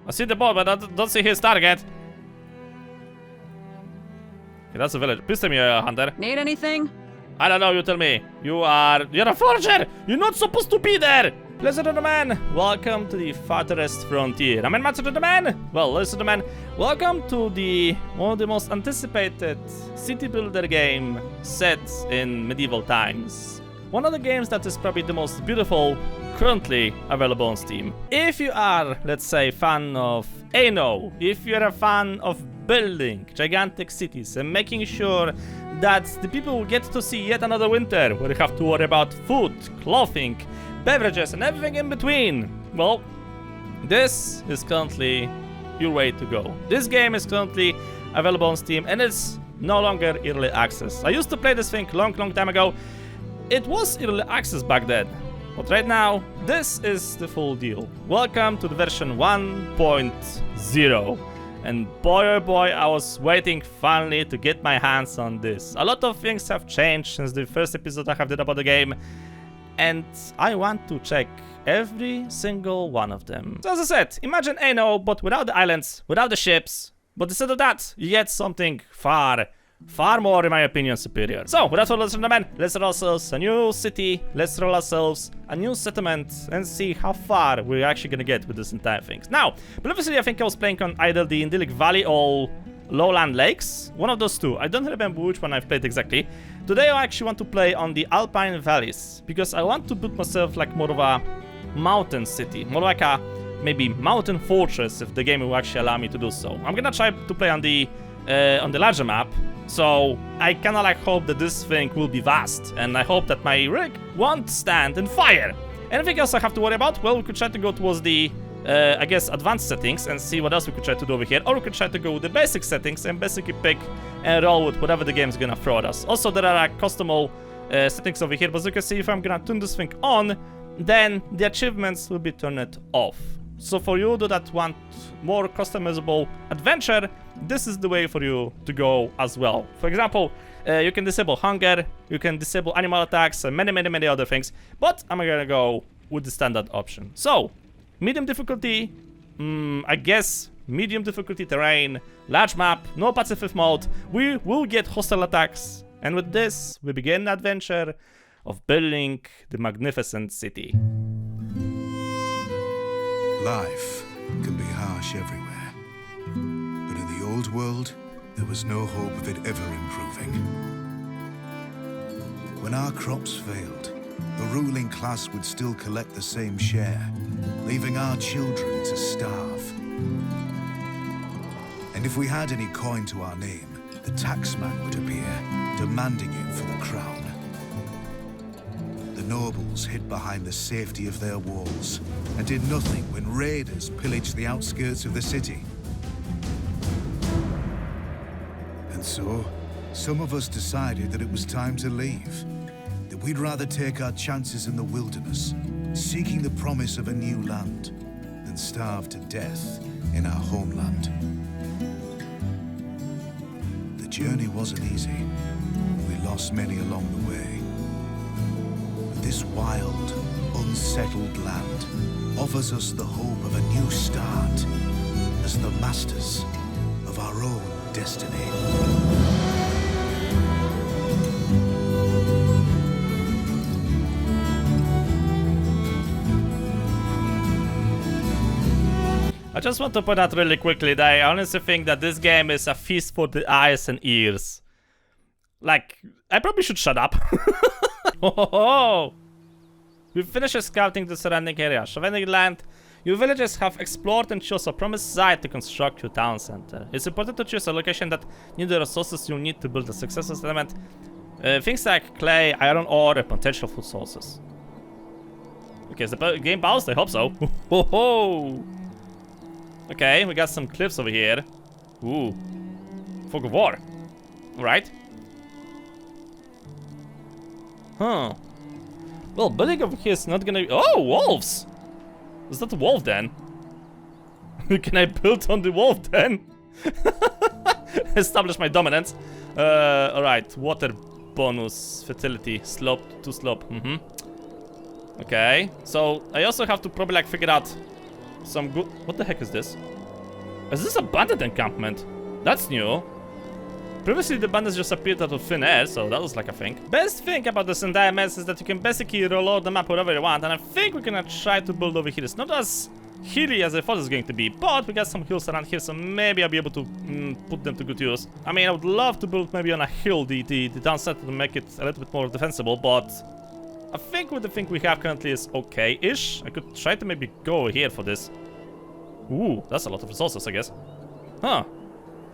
I see the ball, but I don't see his target. Okay, that's a village. Please tell me, Hunter. Need anything? I don't know, you tell me. You're a forger! You're not supposed to be there! Ladies and gentlemen, welcome to the Farthest Frontier. I'm Master the Man. Well, ladies and gentlemen, welcome to one of the most anticipated city builder game set in medieval times. One of the games that is probably the most beautiful currently available on Steam. If you are, let's say, fan of Anno, if you're a fan of building gigantic cities and making sure that the people will get to see yet another winter where you have to worry about food, clothing, beverages and everything in between, well, this is currently your way to go. This game is currently available on Steam and it's no longer early access. I used to play this thing long time ago. It was early access back then, but right now this is the full deal. Welcome to the version 1.0. And boy oh boy, I was waiting finally to get my hands on this. A lot of things have changed since the first episode I have did about the game, and I want to check every single one of them. So as I said, imagine Anno, but without the islands, without the ships, but instead of that, you get something far more, in my opinion, superior. So, without further ado, gentlemen, let's roll ourselves a new city, let's roll ourselves a new settlement, and see how far we're actually gonna get with this entire thing. Now, previously I think I was playing on either the Idyllic Valley or Lowland Lakes, one of those two. I don't remember which one I've played exactly. Today I actually want to play on the Alpine Valleys, because I want to build myself like more of a mountain city, more like a maybe mountain fortress, if the game will actually allow me to do so. I'm gonna try to play on the larger map. So I kinda like hope that this thing will be vast, and I hope that my rig won't stand in fire. Anything else I have to worry about? Well, we could try to go towards the, I guess, advanced settings and see what else we could try to do over here. Or we could try to go with the basic settings and basically pick and roll with whatever the game's gonna throw at us. Also, there are customable settings over here, but as you can see, if I'm gonna turn this thing on, then the achievements will be turned off. So for you that want more customizable adventure, this is the way for you to go as well. For example, you can disable hunger, you can disable animal attacks, and many other things. But I'm gonna go with the standard option. So, medium difficulty, I guess medium difficulty terrain, large map, no pacifist mode. We will get hostile attacks. And with this, we begin the adventure of building the magnificent city. Life can be harsh everywhere, but in the old world, there was no hope of it ever improving. When our crops failed, the ruling class would still collect the same share, leaving our children to starve. And if we had any coin to our name, the taxman would appear, demanding it for the crown. The nobles hid behind the safety of their walls and did nothing when raiders pillaged the outskirts of the city. And so, some of us decided that it was time to leave, that we'd rather take our chances in the wilderness, seeking the promise of a new land, than starve to death in our homeland. The journey wasn't easy. We lost many along the way. This wild, unsettled land offers us the hope of a new start as the masters of our own destiny. I just want to point out really quickly that I honestly think that this game is a feast for the eyes and ears. Like, I probably should shut up. Oh, we finished scouting the surrounding area. Surrounding land, your villagers have explored and chose a promised site to construct your town center. It's important to choose a location that needs the resources you need to build a successful settlement. Things like clay, iron ore, and potential food sources. Okay, is the game paused? I hope so. Ho. Okay, we got some cliffs over here. Ooh, fog of war. Alright. Huh. Well, building over here is not gonna be— oh, wolves! Is that a wolf then? Can I build on the wolf then? Establish my dominance. Alright, water bonus, fertility, slope to slope. Okay, so I also have to probably like figure out some good... What the heck is this? Is this a bandit encampment? That's new. Previously, the bandits just appeared out of thin air, so that was like a thing. Best thing about this entire mess is that you can basically reload the map wherever you want, and I think we're gonna try to build over here. It's not as hilly as I thought it was going to be, but we got some hills around here, so maybe I'll be able to put them to good use. I mean, I would love to build maybe on a hill the downside to make it a little bit more defensible, but I think with the thing we have currently is okay-ish. I could try to maybe go over here for this. Ooh, that's a lot of resources, I guess. Huh.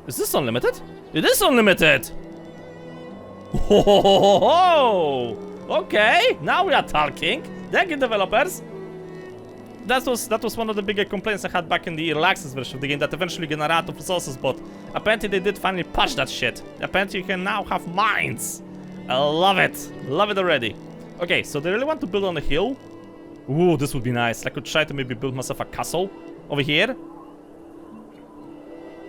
Is this unlimited? It is unlimited! Oh, okay, now we are talking. Thank you, developers. That was one of the bigger complaints I had back in the early access version of the game, that eventually gonna run out of resources, but apparently they did finally patch that shit. Apparently you can now have mines. I love it. Love it already. Okay, so they really want to build on the hill. Ooh, this would be nice. I could try to maybe build myself a castle over here.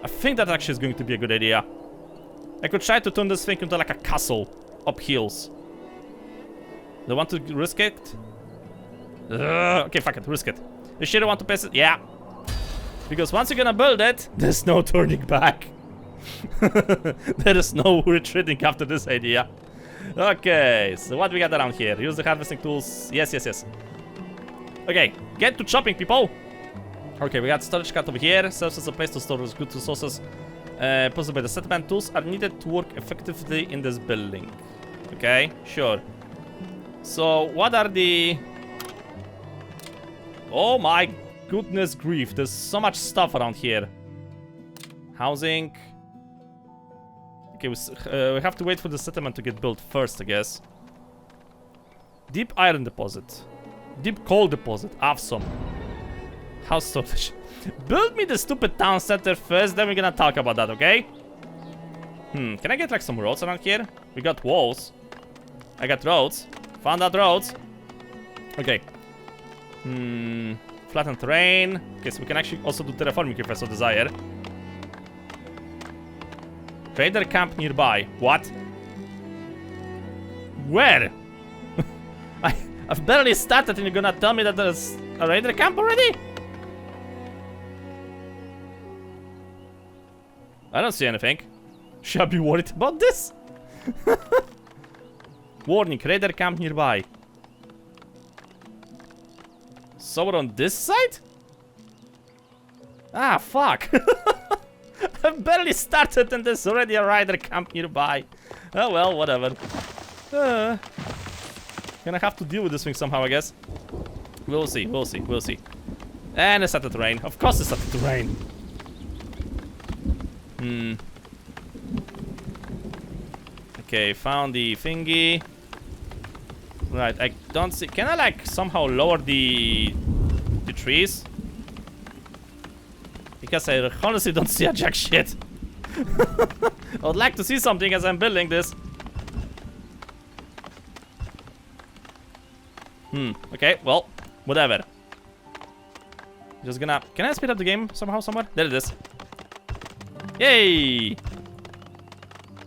I think that actually is going to be a good idea. I could try to turn this thing into like a castle up hills. Do I want to risk it? Okay, fuck it, risk it. You sure want to pass it? Yeah. Because once you're gonna build it, there's no turning back. There is no retreating after this idea. Okay, so what we got around here? Use the harvesting tools. Yes, yes, yes. Okay, get to chopping, people. Okay, we got storage cart over here. Serves as a place to store good resources. Possibly the settlement tools are needed to work effectively in this building. Okay, sure. So, what are the... Oh my goodness grief, there's so much stuff around here. Housing. Okay, we have to wait for the settlement to get built first, I guess. Deep iron deposit. Deep coal deposit. Awesome. House storage. Build me the stupid town center first, then we're gonna talk about that, okay? Can I get like some roads around here? We got walls. I got roads. Found out roads. Okay. Flattened terrain. Okay, so we can actually also do terraforming if I so desire. Raider camp nearby. What? Where? I've barely started and you're gonna tell me that there's a raider camp already? I don't see anything. Should I be worried about this? Warning, raider camp nearby. Somewhere on this side? Ah, fuck. I've barely started and there's already a rider camp nearby. Oh well, whatever. Gonna have to deal with this thing somehow, I guess. We'll see, we'll see, we'll see. And it's started to rain. Of course it started to rain. Okay, found the thingy. Right, I don't see... Can I like somehow lower the trees? Because I honestly don't see a jack shit. I would like to see something as I'm building this. Okay, well, whatever. Just gonna... Can I speed up the game somehow, somewhere? There it is. Yay!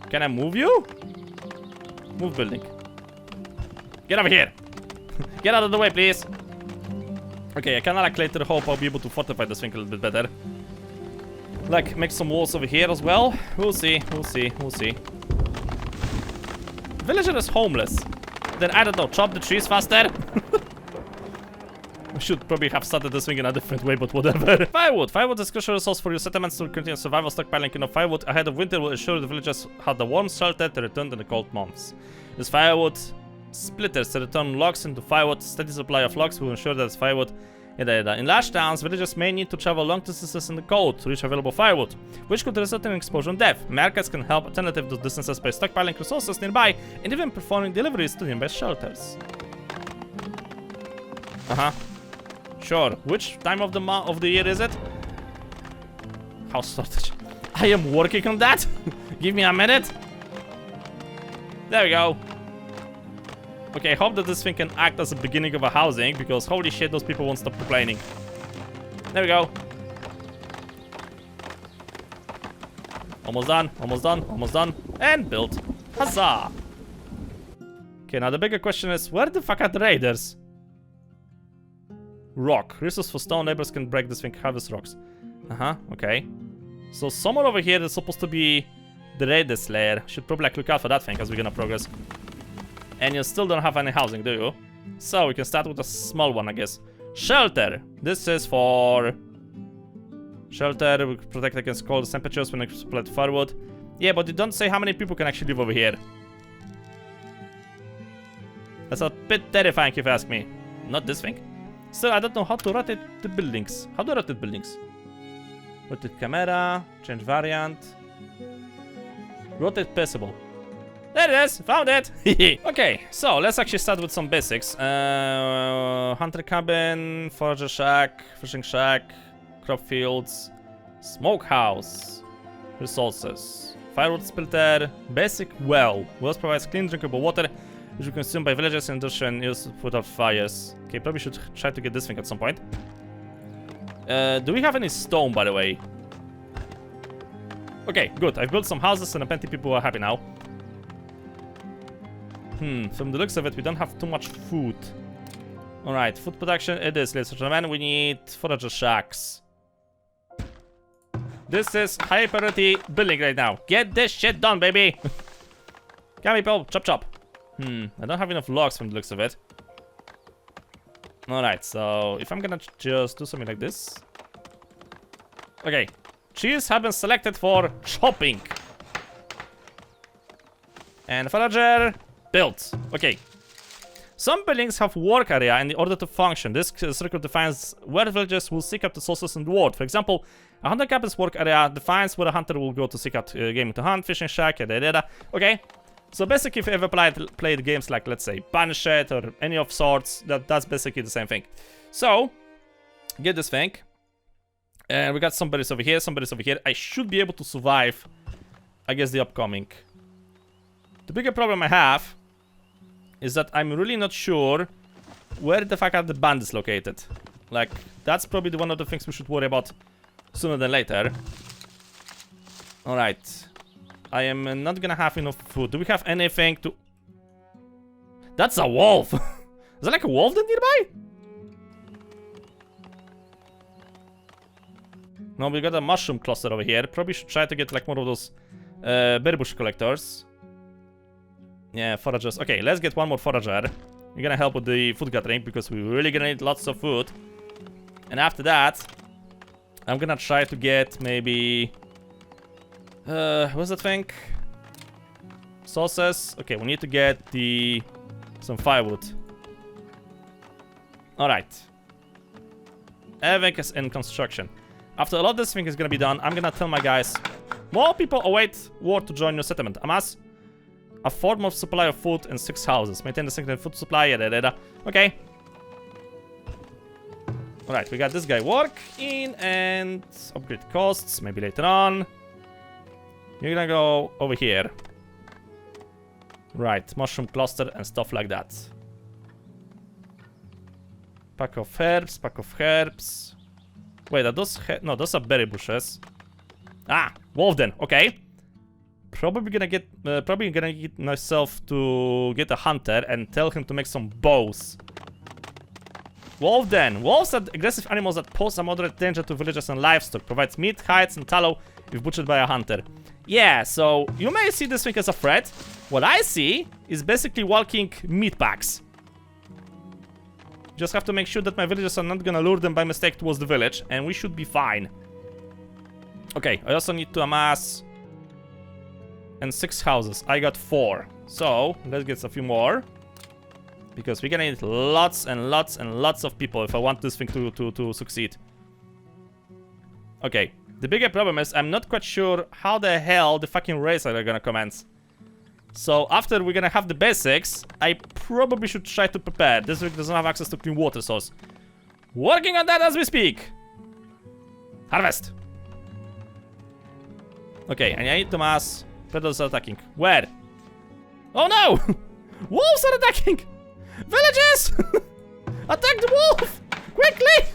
Can I move you? Move building. Get over here! Get out of the way, please! Okay, I kinda like later hope I'll be able to fortify this thing a little bit better. Like, make some walls over here as well. We'll see, we'll see, we'll see. Villager is homeless. Then, I don't know, chop the trees faster? We should probably have started this thing in a different way, but whatever. Firewood. Firewood is a crucial resource for your settlements to continue survival. Stockpiling enough firewood ahead of winter will ensure the villagers have a warm shelter to return in the cold months. Use firewood splitters to return logs into firewood. Steady supply of logs will ensure that it's firewood. In large towns, villagers may need to travel long distances in the cold to reach available firewood, which could result in exposure and death. Markets can help alternative those distances by stockpiling resources nearby and even performing deliveries to nearby shelters. Sure. Which time of the year is it? House storage. I am working on that. Give me a minute. There we go. Okay, I hope that this thing can act as the beginning of a housing, because holy shit, those people won't stop complaining. There we go. Almost done, almost done, almost done. And built. Huzzah! Okay, now the bigger question is, where the fuck are the raiders? rock. Resource for stone. Neighbors can break this thing. Harvest rocks. Okay. So somewhere over here is supposed to be the Raiders lair. Should probably like look out for that thing as we're gonna progress. And you still don't have any housing, do you? So we can start with a small one, I guess. Shelter. This is for shelter. We protect against cold temperatures when we supply firewood. Yeah, but they don't say how many people can actually live over here. That's a bit terrifying if you ask me. Not this thing. Still, I don't know how to rotate the buildings. How do I rotate buildings? Rotate camera, change variant. Rotate possible. There it is, found it! Okay, so let's actually start with some basics. Hunter cabin, forager shack, fishing shack, crop fields, smokehouse, resources, firewood splitter, basic well. Wells provides clean drinkable water, which is consumed by villagers in industry and used to put out fires. Okay, probably should try to get this thing at some point. Do we have any stone, by the way? Okay, good. I've built some houses and plenty of people are happy now. From the looks of it, we don't have too much food. Alright, food production it is, ladies and gentlemen. We need forager shacks. This is high priority building right now. Get this shit done, baby! Come people, chop chop. I don't have enough logs from the looks of it. Alright, so if I'm gonna just do something like this. Okay, trees have been selected for chopping. And forager built. Okay. Some buildings have work area in order to function. This circle defines where villagers will seek out the sources in the world. For example, a hunter cabin's work area defines where a hunter will go to seek out game to hunt, fishing shack, yada. Okay. So basically, if you ever played games like, let's say, Banished or any of sorts, that's basically the same thing. So, get this thing. And we got some berries over here, some berries over here. I should be able to survive, I guess, the upcoming. The bigger problem I have is that I'm really not sure where the fuck are the bandits located. Like, that's probably one of the things we should worry about sooner than later. Alright. I am not gonna have enough food. Do we have anything to... That's a wolf! Is there like a wolf then nearby? No, we got a mushroom cluster over here. Probably should try to get like more of those berry bush collectors. Yeah, foragers. Okay, let's get one more forager. You're gonna help with the food gathering because we're really gonna need lots of food. And after that, I'm gonna try to get maybe... what's that thing? Sauces. Okay, we need to get some firewood. Alright. Everything is in construction. After a lot of this thing is gonna be done, I'm gonna tell my guys, more people await word to join your settlement. Amass a form of supply of food in 6 houses. Maintain the single food supply, yada. Okay. Alright, we got this guy working and upgrade costs, maybe later on. You're gonna go over here. Right, mushroom cluster and stuff like that. Pack of herbs. Wait, are those no, those are berry bushes. Ah, wolf den, okay. Probably gonna get myself to get a hunter and tell him to make some bows. Wolf den. Wolves are aggressive animals that pose a moderate danger to villagers and livestock. Provides meat, hides, and tallow if butchered by a hunter. Yeah, so you may see this thing as a threat. What I see is basically walking meat packs. Just have to make sure that my villagers are not gonna lure them by mistake towards the village, and we should be fine. Okay, I also need to amass... And 6 houses. I got 4. So, let's get a few more. Because we're gonna need lots and lots and lots of people if I want this thing to succeed. Okay. The bigger problem is I'm not quite sure how the hell the fucking raids are gonna commence. So after we're gonna have the basics, I probably should try to prepare. This week doesn't have access to clean water source. Working on that as we speak. Harvest. Okay, and I need to mass. Predators are attacking. Where? Oh no! Wolves are attacking! Villagers! Attack the wolf! Quickly!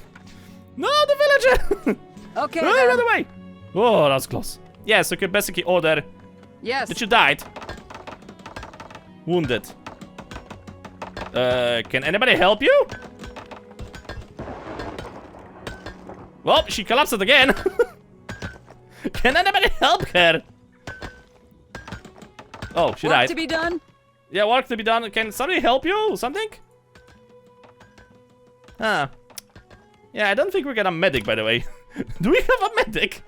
No, the villager! Okay. Oh, run away! Oh, that was close. Yeah, so you can basically order. Yes. But you died. Wounded. Can anybody help you? Well, she collapsed again. Can anybody help her? Oh, she died. Work to be done? Yeah, work to be done. Can somebody help you? Something? Ah. Yeah, I don't think we got a medic, by the way. Do we have a medic?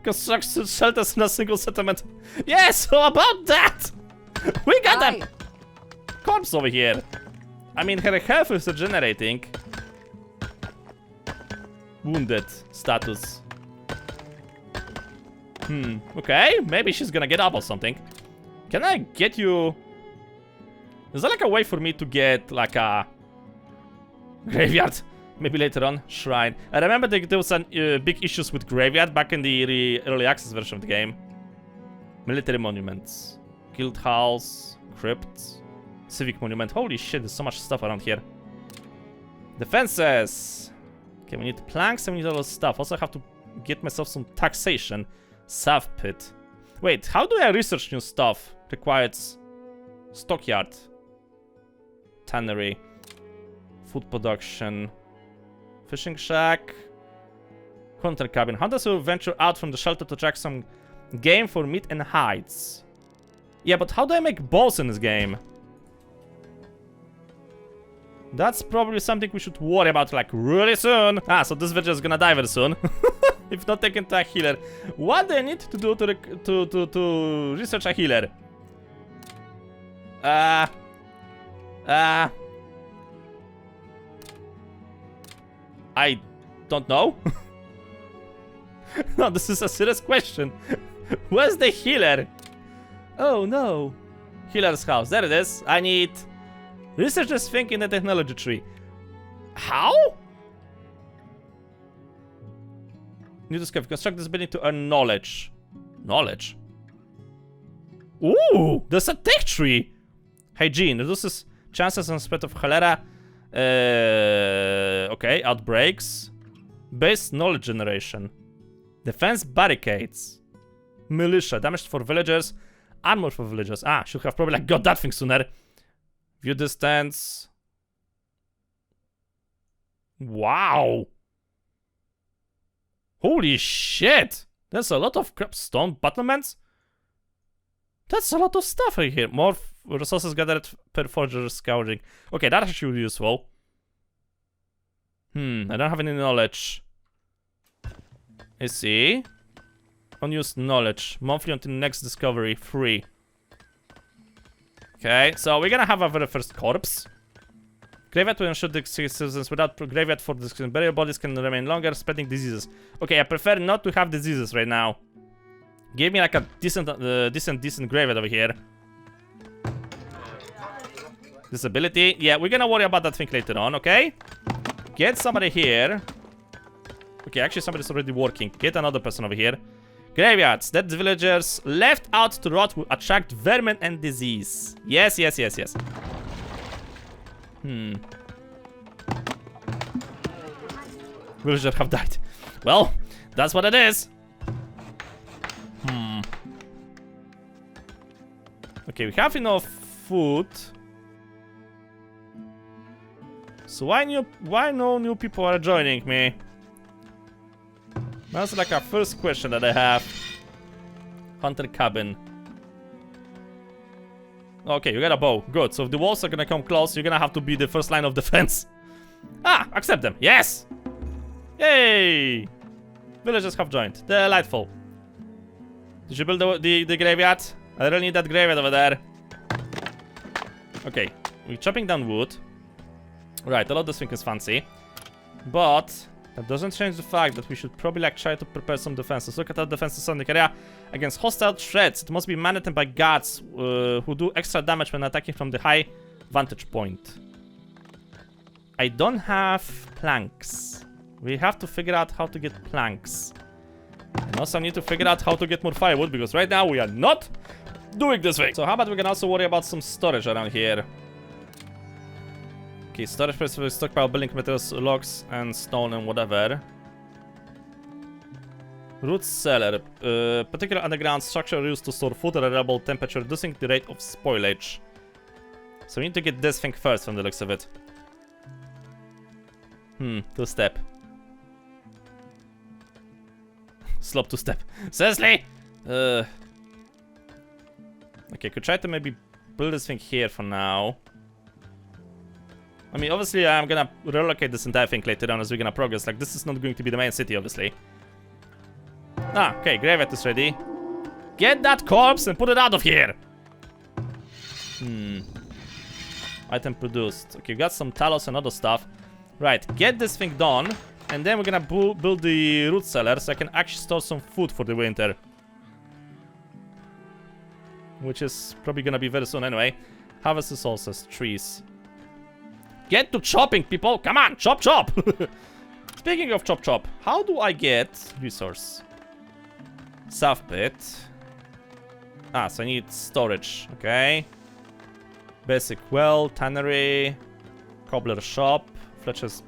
Construction shelters in a single settlement. Yeah, so about that! We got a corpse over here. I mean, her health is regenerating. Wounded status. Okay, maybe she's gonna get up or something. Can I get you... Is there like a way for me to get like a... graveyard? Maybe later on. Shrine. I remember there was some big issues with graveyard back in the early access version of the game. Military monuments. Guild house. Crypt. Civic monument. Holy shit, there's so much stuff around here. Defenses. Okay, we need planks and we need all this stuff. Also, I have to get myself some taxation. South pit. Wait, how do I research new stuff? Requires stockyard. Tannery. Food production. Fishing shack. Hunter cabin. Hunters will venture out from the shelter to track some game for meat and hides. Yeah, but how do I make bows in this game? That's probably something we should worry about like really soon. Ah, so this villager is gonna die very soon. If not taken to a healer. What do I need to do to research a healer? I don't know. No, this is a serious question. Where's the healer? Oh no. Healer's house. There it is. I need... Researchers think in the technology tree. How? New discovery. Construct this building to earn knowledge. Knowledge? Ooh! There's a tech tree! Hygiene. Reduces chances and spread of cholera. Okay, outbreaks. Base knowledge generation. Defense barricades. Militia. Damage for villagers. Armor for villagers. Ah, should have probably like got that thing sooner. View distance. Wow. Holy shit. There's a lot of crap. Stone battlements. That's a lot of stuff right here. More resources gathered per forger scouring. Okay, that's actually useful. I don't have any knowledge. I see. Unused knowledge. Monthly until next discovery. Free. Okay, so we're gonna have our very first corpse. Graveyard to ensure the citizens without graveyard for the burial bodies can remain longer, spreading diseases. Okay, I prefer not to have diseases right now. Give me like a decent graveyard over here. Disability. Yeah, we're gonna worry about that thing later on, okay? Get somebody here. Okay, actually somebody's already working. Get another person over here. Graveyards. Dead villagers left out to rot will attract vermin and disease. Yes, yes, yes, yes. Villagers have died. Well, that's what it is. Okay, we have enough food. So why no new people are joining me? That's like a first question that I have. Hunter cabin. Okay, you got a bow. Good. So if the walls are gonna come close, you're gonna have to be the first line of defense. Ah, accept them. Yes! Yay! Villagers have joined. Delightful. Did you build the graveyard? I really need that graveyard over there. Okay, we're chopping down wood. Right, a lot of this thing is fancy. But that doesn't change the fact that we should probably like try to prepare some defenses. Look at our defenses on the area against hostile threats. It must be managed by guards who do extra damage when attacking from the high vantage point. I don't have planks. We have to figure out how to get planks. And also need to figure out how to get more firewood, because right now we are not doing this thing. So how about we can also worry about some storage around here. Okay, storage place for stockpile building materials, logs and stone and whatever. Root cellar. Particular underground structure used to store food at a reliable temperature, reducing the rate of spoilage. So we need to get this thing first from the looks of it. Two-step. Slope to step. Seriously? Okay, could try to maybe build this thing here for now. I mean, obviously, I'm gonna relocate this entire thing later on as we're gonna progress. Like, this is not going to be the main city, obviously. Ah, okay, graveyard is ready. Get that corpse and put it out of here! Item produced. Okay, we got some talos and other stuff. Right, get this thing done. And then we're gonna build the root cellar so I can actually store some food for the winter. Which is probably gonna be very soon anyway. Harvest resources, trees. Get to chopping, people! Come on, chop, chop! Speaking of chop, chop, how do I get resource? South pit. Ah, so I need storage, okay. Basic well, tannery, cobbler shop, Fletcher's.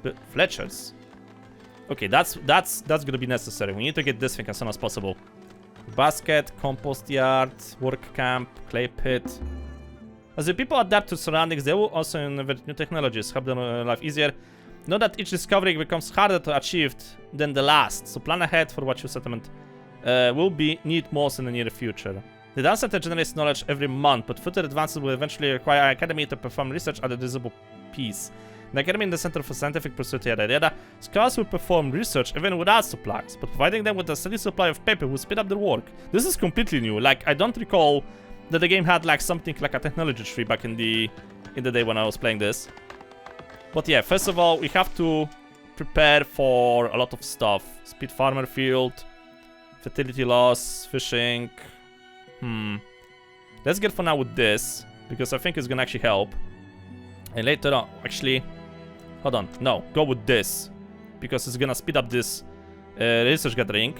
Okay, that's gonna be necessary. We need to get this thing as soon as possible. Basket, compost yard, work camp, clay pit. As the people adapt to surroundings, they will also innovate new technologies, help their life easier. Know that each discovery becomes harder to achieve than the last, so plan ahead for what your settlement will need most in the near future. The data center generates knowledge every month, but further advances will eventually require an academy to perform research at a visible piece. The academy in the center for scientific pursuit, yada yada. Scholars will perform research even without supplies, but providing them with a steady supply of paper will speed up their work. This is completely new. Like, I don't recall that the game had like something like a technology tree back in the day when I was playing this. But yeah, first of all, we have to prepare for a lot of stuff. Speed farmer field, fertility loss, fishing. Let's get for now with this, because I think it's gonna actually help. And later on, actually, hold on, no, go with this, because it's gonna speed up this research gathering.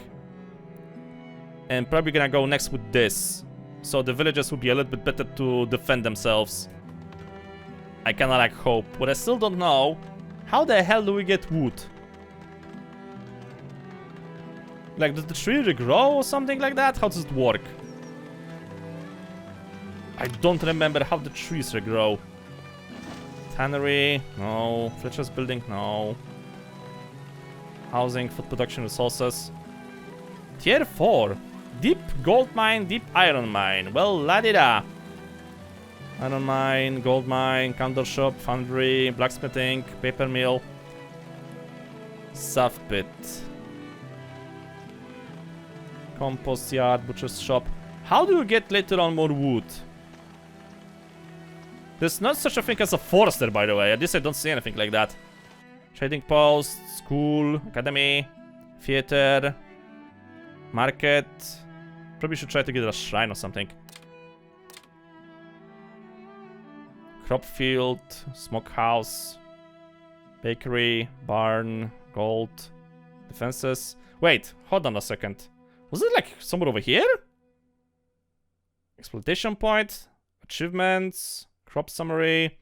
And probably gonna go next with this, so the villagers will be a little bit better to defend themselves. I kinda like hope, but I still don't know, how the hell do we get wood? Like, does the tree regrow or something like that? How does it work? I don't remember how the trees regrow. Tannery, no. Fletcher's building, no. Housing, food production resources. Tier 4. Deep gold mine, deep iron mine. Well, la-di-da. Iron mine, gold mine, counter shop, foundry, blacksmithing, paper mill. South pit. Compost yard, butcher's shop. How do you get later on more wood? There's not such a thing as a forester, by the way. At least I don't see anything like that. Trading post, school, academy, theater, market. Probably should try to get a shrine or something. Crop field, smokehouse, bakery, barn, gold, defenses. Wait, hold on a second. Was it like somewhere over here? Exploitation point, achievements. Crop summary.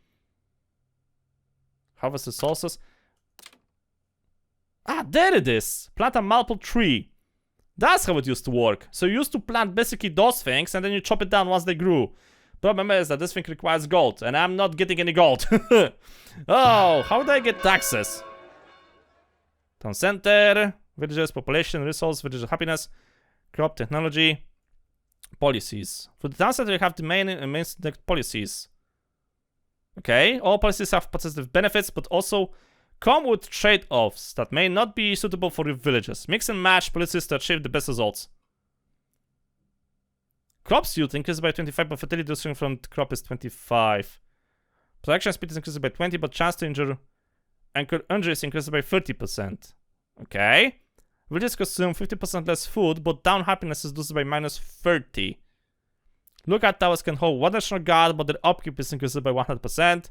Harvest resources. Ah, there it is. Plant a maple tree. That's how it used to work. So you used to plant basically those things and then you chop it down once they grew. Problem is that this thing requires gold and I'm not getting any gold. Oh, how do I get taxes? Town center. Villagers, population, resource, villager happiness. Crop, technology. Policies. For the town center you have the main policies. Okay, all policies have positive benefits, but also come with trade-offs that may not be suitable for your villages. Mix and match policies to achieve the best results. Crops yield increases by 25, but fertility reduction from the crop is 25. Production speed is increased by 20, but chance to injure injuries increases by 30%. Okay. Villagers consume 50% less food, but down happiness is reduced by minus 30. Lookout towers can hold one additional guard, but their upkeep is increased by 100%.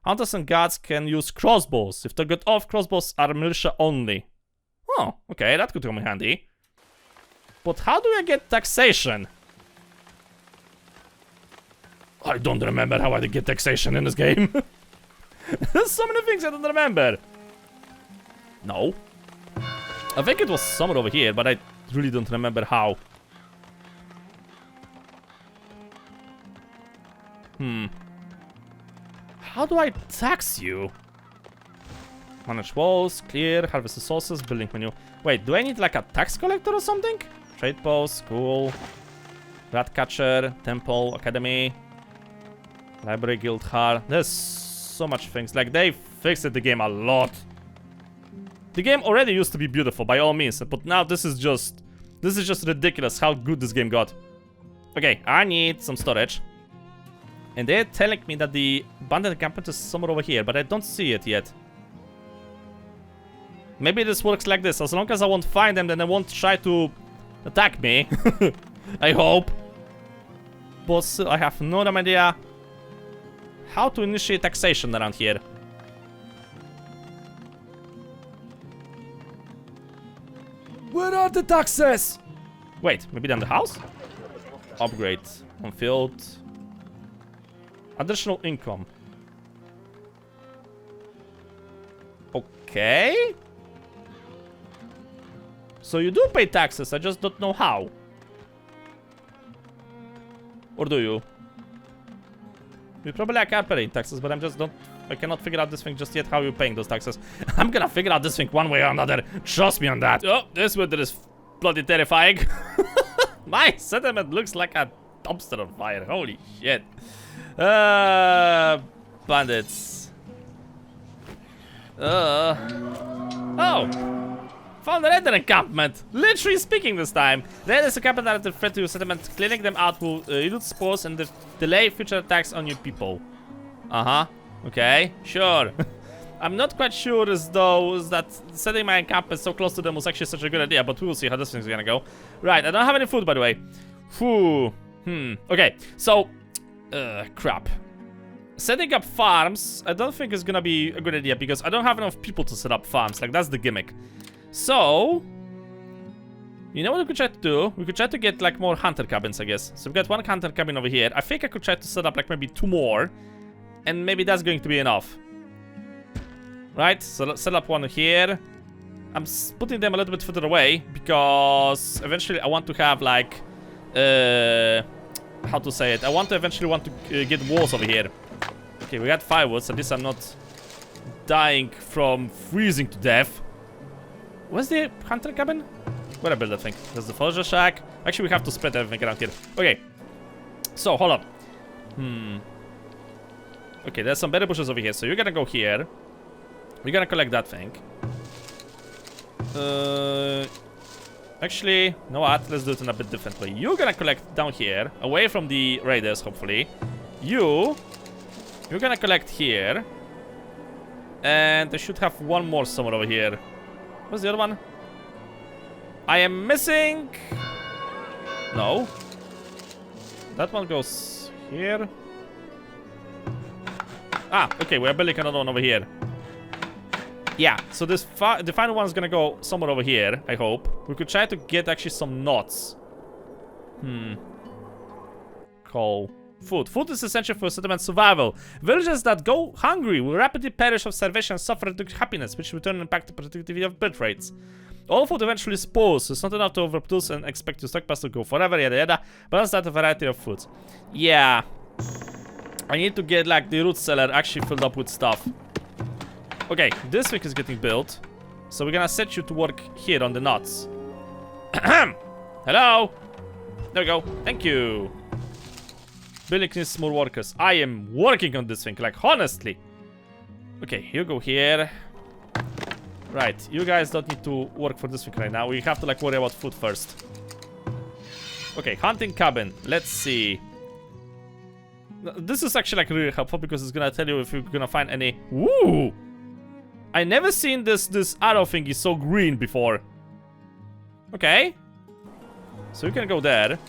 Hunters and guards can use crossbows. If they get off, crossbows are militia only. Oh, okay, that could come in handy. But how do I get taxation? I don't remember how I get taxation in this game. There's so many things I don't remember. No. I think it was somewhere over here, but I really don't remember how. How do I tax you? Manage walls, clear, harvest resources, building menu. Wait, do I need like a tax collector or something? Trade post, school, rat catcher, temple, academy, library, guild hall. There's so much things. Like, they fixed the game a lot. The game already used to be beautiful by all means, but now this is just ridiculous how good this game got. Okay, I need some storage. And they're telling me that the abandoned encampment is somewhere over here, but I don't see it yet. Maybe this works like this. As long as I won't find them, then they won't try to attack me. I hope. But still, I have no damn idea how to initiate taxation around here. Where are the taxes? Wait, maybe down the house? Upgrade on field. Additional income. Okay. So you do pay taxes, I just don't know how. Or do you? You probably are paying taxes, but I cannot figure out this thing just yet how you're paying those taxes. I'm gonna figure out this thing one way or another. Trust me on that. Oh, this weather is bloody terrifying. My settlement looks like a dumpster on fire. Holy shit. Bandits. Oh. Found another encampment. Literally speaking this time. There is a encampment that is threat to your settlement. Clearing them out will elude spores and delay future attacks on your people. Okay, sure. I'm not quite sure as though that setting my encampment so close to them was actually such a good idea, but we will see how this thing's gonna go. Right, I don't have any food, by the way. Phew. Okay, so crap. Setting up farms, I don't think is gonna be a good idea because I don't have enough people to set up farms. Like, that's the gimmick. So, you know what we could try to do? We could try to get like more hunter cabins, I guess. So we've got one hunter cabin over here. I think I could try to set up like maybe 2 more. And maybe that's going to be enough. Right, so let's set up one here. I'm putting them a little bit further away because eventually I want to have like how to say it? I want to get walls over here. Okay, we got firewood, so at least I'm not dying from freezing to death. Where's the hunter cabin? Where I build that thing? There's the forager shack. Actually, we have to spread everything around here. Okay. So, hold on. Okay, there's some berry bushes over here. So you're gonna go here. We're gonna collect that thing. Actually, you know what? Let's do it in a bit different way. You're gonna collect down here, away from the raiders, hopefully. You're gonna collect here. And I should have one more somewhere over here. What's the other one? I am missing... No. That one goes here. Ah, okay, we're building another one over here. Yeah, so this the final one is gonna go somewhere over here, I hope. We could try to get actually some knots. Coal. Food. Food is essential for settlement survival. Villagers that go hungry will rapidly perish of starvation and suffer reduced happiness, which will turn impact the productivity of birth rates. All food eventually spoils, so it's not enough to overproduce and expect your stockpiles to go forever, yada yada. Balance that a variety of foods. Yeah. I need to get like the root cellar actually filled up with stuff. Okay, this thing is getting built. So we're gonna set you to work here on the nuts. Hello! There we go. Thank you. Building needs more workers. I am working on this thing, like, honestly. Okay, you go here. Right, you guys don't need to work for this thing right now. We have to, like, worry about food first. Okay, hunting cabin. Let's see. This is actually, like, really helpful because it's gonna tell you if you're gonna find any... Woo! I never seen this arrow thingy so green before. Okay. So you can go there.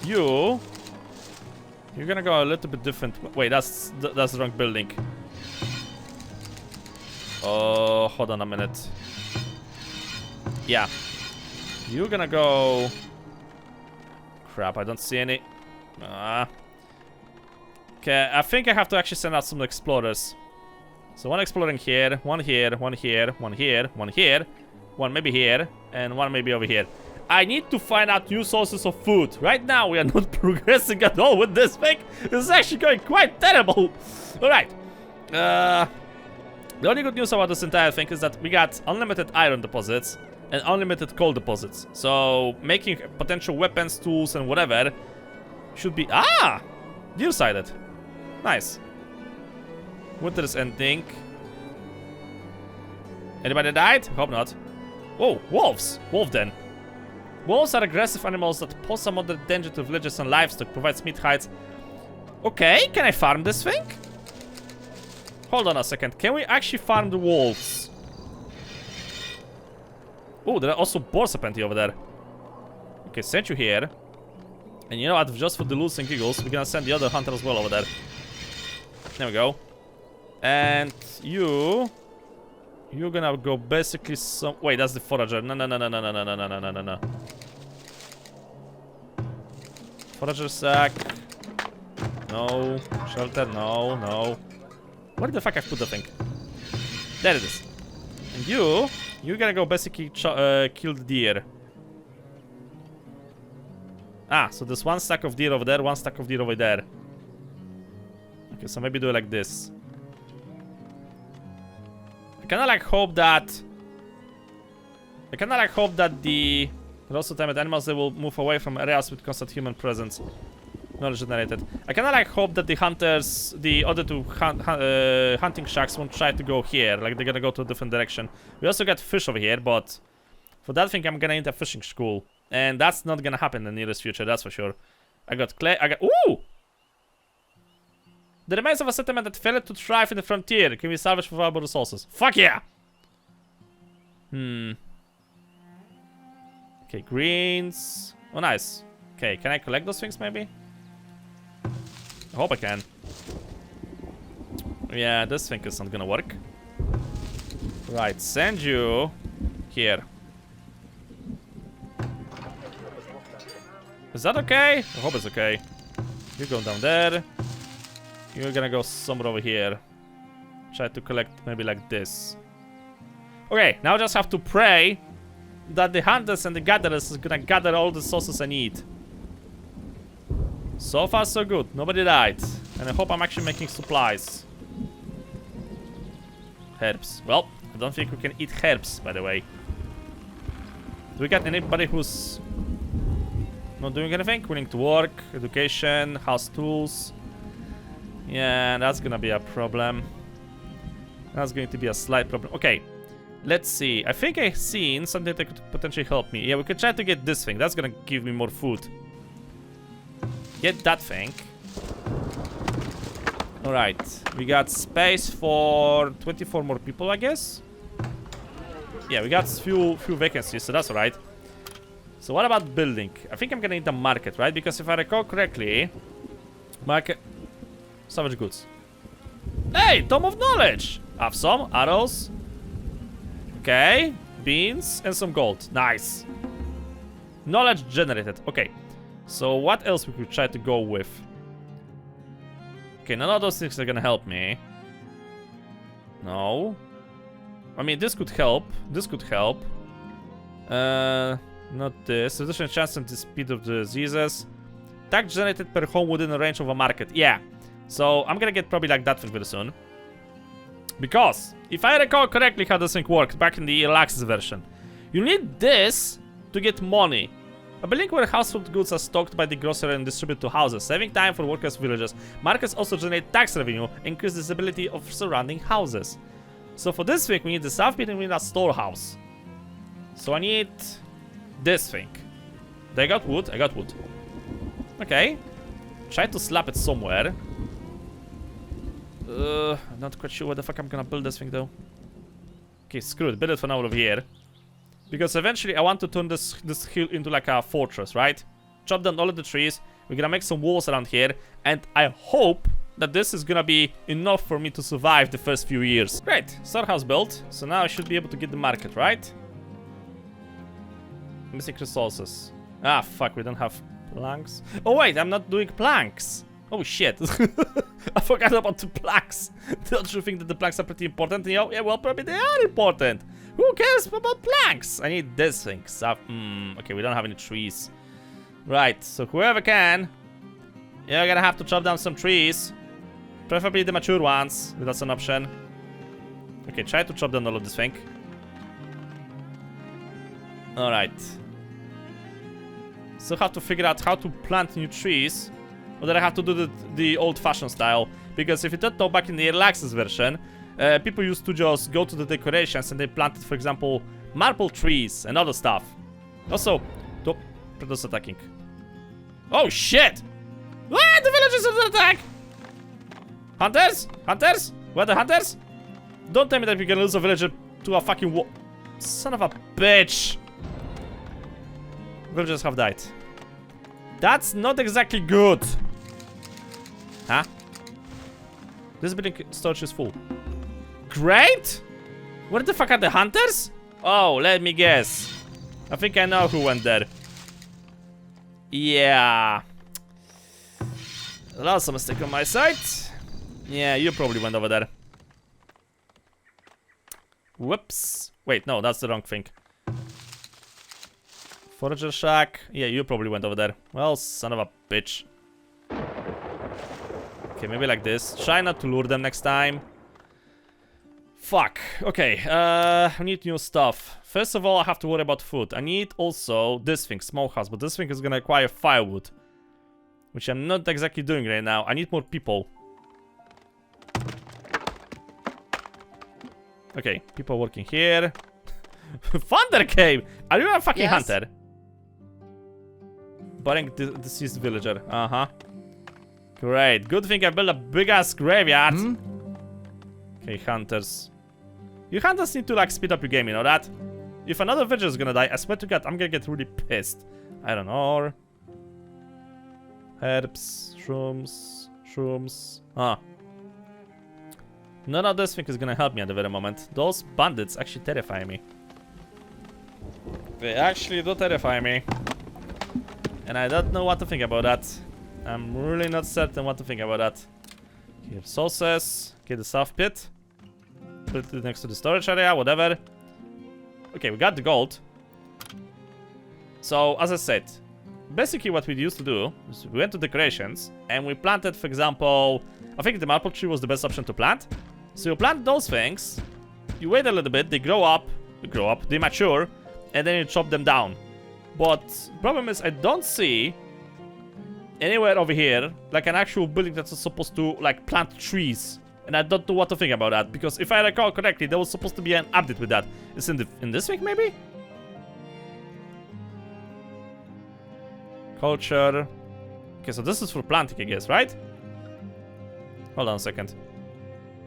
You're gonna go a little bit different. Wait, that's the wrong building. Oh, hold on a minute. Yeah. You're gonna go... Crap, I don't see any. Okay, I think I have to actually send out some explorers. So one exploring here, one here, one here, one here, one here, one maybe here, and one maybe over here. I need to find out new sources of food. Right now, we are not progressing at all with this thing. This is actually going quite terrible. Alright. The only good news about this entire thing is that we got unlimited iron deposits and unlimited coal deposits. So making potential weapons, tools, and whatever should be... Ah! Deer-sided. Nice. Winter is ending. Anybody died? Hope not. Whoa, wolves! Wolf den. Wolves are aggressive animals that pose a moderate danger to villages and livestock, provides meat hides. Okay, can I farm this thing? Hold on a second, can we actually farm the wolves? Oh, there are also boars apparently over there. Okay, send you here. And you know what, just for the lulz and giggles, we're gonna send the other hunter as well over there. There we go. And you're gonna go basically some... Wait, that's the forager. No. Forager sack. No. Shelter, no. Where the fuck I put the thing? There it is. And you're gonna go basically kill the deer. Ah, so there's one stack of deer over there, one stack of deer over there. Okay, so maybe do it like this. I kinda like hope that the also tamed animals, they will move away from areas with constant human presence. Knowledge generated. I kinda like hope that the hunters, the other two hunting shacks won't try to go here, like they're gonna go to a different direction. We also got fish over here, but for that thing I'm gonna need a fishing school. And that's not gonna happen in the nearest future, that's for sure. I got clay, ooh! The remains of a settlement that failed to thrive in the frontier can be salvaged for valuable resources. Fuck yeah! Okay, greens. Oh, nice. Okay, can I collect those things maybe? I hope I can. Yeah, this thing is not gonna work. Right, send you here. Is that okay? I hope it's okay. You go down there. You're gonna go somewhere over here. Try to collect maybe like this. Okay, now I just have to pray that the hunters and the gatherers is gonna gather all the sources I need. So far so good, nobody died. And I hope I'm actually making supplies. Herbs. Well, I don't think we can eat herbs, by the way. Do we got anybody who's not doing anything? Willing to work, education, house tools. Yeah, that's gonna be a problem. That's going to be a slight problem. Okay, let's see. I think I've seen something that could potentially help me. Yeah, we could try to get this thing. That's gonna give me more food. Get that thing. Alright, we got space for 24 more people, I guess. Yeah, we got few vacancies, so that's alright. So what about building? I think I'm gonna need a market, right? Because if I recall correctly, market... Savage goods. Hey, Tome of Knowledge! I have some arrows. Okay, beans and some gold. Nice. Knowledge generated. Okay. So what else we could try to go with? Okay, none of those things are gonna help me. No. I mean, this could help. This could help. Not this. Additional chance and the speed of the diseases. Attack generated per home within a range of a market. Yeah. So I'm gonna get probably like that thing very soon. Because if I recall correctly how this thing works back in the Alaxis version, you need this to get money. A building where household goods are stocked by the grocer and distributed to houses, saving time for workers' villages. Markets also generate tax revenue, increase the stability of surrounding houses. So for this thing, we need the south bit and we need a storehouse. So I need this thing. I got wood? I got wood. Okay. Try to slap it somewhere. Not quite sure where the fuck I'm gonna build this thing though. Okay, screw it. Build it for now over here. Because eventually I want to turn this hill into like a fortress, right? Chop down all of the trees. We're gonna make some walls around here. And I hope that this is gonna be enough for me to survive the first few years. Great. Storehouse built. So now I should be able to get the market, right? Missing resources. Ah, fuck. We don't have planks. Oh, wait. I'm not doing planks. Oh, shit. I forgot about the planks. Don't you think that the planks are pretty important? You know? Yeah, well, probably they are important. Who cares about planks? I need this thing. Okay, we don't have any trees. Right, so whoever can, you're gonna have to chop down some trees. Preferably the mature ones, if that's an option. Okay, Okay, try to chop down all of this thing. Alright. Still have to figure out how to plant new trees. Or that I have to do the old-fashioned style. Because if you don't know, back in the Relaxes version, people used to just go to the decorations and they planted, for example, marble trees and other stuff. Also, Predators attacking. Oh shit! Ah, the villagers are under attack! Hunters? Hunters? Where are the hunters? Don't tell me that we can lose a villager to a fucking war. Son of a bitch! Villagers have died. That's not exactly good. Huh? This building storage is full. Great! Where the fuck are the hunters? Oh, let me guess. I think I know who went there. Yeah. That was a mistake on my side. Yeah, you probably went over there. Whoops. Wait, no, that's the wrong thing. Forager shack. Yeah, you probably went over there. Well, son of a bitch. Okay, maybe like this. Try not to lure them next time. Fuck. Okay, I need new stuff. First of all, I have to worry about food. I need also this thing, smokehouse, but this thing is gonna require firewood. Which I'm not exactly doing right now. I need more people. Okay, people working here. Thunder came! Are you a fucking hunter? Burying deceased villager. Uh-huh. Great. Good thing I built a big-ass graveyard. Okay, hunters. You hunters need to, like, speed up your game, you know that? If another villager is gonna die, I swear to God, I'm gonna get really pissed. I don't know. Herbs, shrooms. Ah. None of this thing is gonna help me at the very moment. Those bandits actually terrify me. They actually do terrify me. And I don't know what to think about that. I'm really not certain what to think about that. Here, sources. Okay, the south pit. Put it next to the storage area, whatever. Okay, we got the gold. So, as I said, basically what we used to do is we went to decorations and we planted, for example, I think the maple tree was the best option to plant. So you plant those things, you wait a little bit, they grow up, they mature, and then you chop them down. But the problem is I don't see anywhere over here like an actual building that's supposed to like plant trees. And I don't know what to think about that, because if I recall correctly, there was supposed to be an update with that. It's in this week maybe? Culture. Okay, so this is for planting, I guess, right? Hold on a second.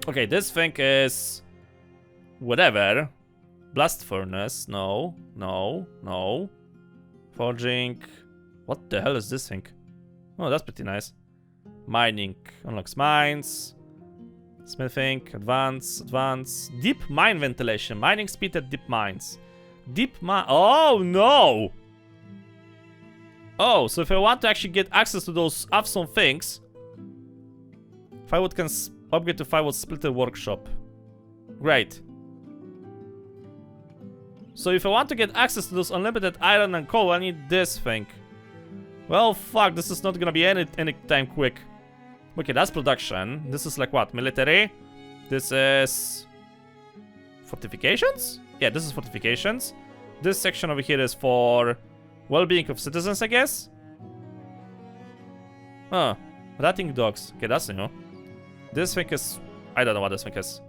Okay, this thing is whatever. Blast furnace. No. Forging. What the hell is this thing? Oh, that's pretty nice. Mining. Unlocks mines. Smithing. Advance. Deep mine ventilation. Mining speed at deep mines. Deep mine. Oh, no! Oh, so if I want to actually get access to those awesome things, firewood can upgrade to firewood splitter workshop. Great. So if I want to get access to those unlimited iron and coal, I need this thing. Well, fuck, this is not gonna be any time quick. Okay, that's production. This is like what? Military? This is fortifications? Yeah, this is fortifications. This section over here is for well-being of citizens, I guess. Huh. Ratting dogs. Okay, that's new. This thing is... I don't know what this thing is.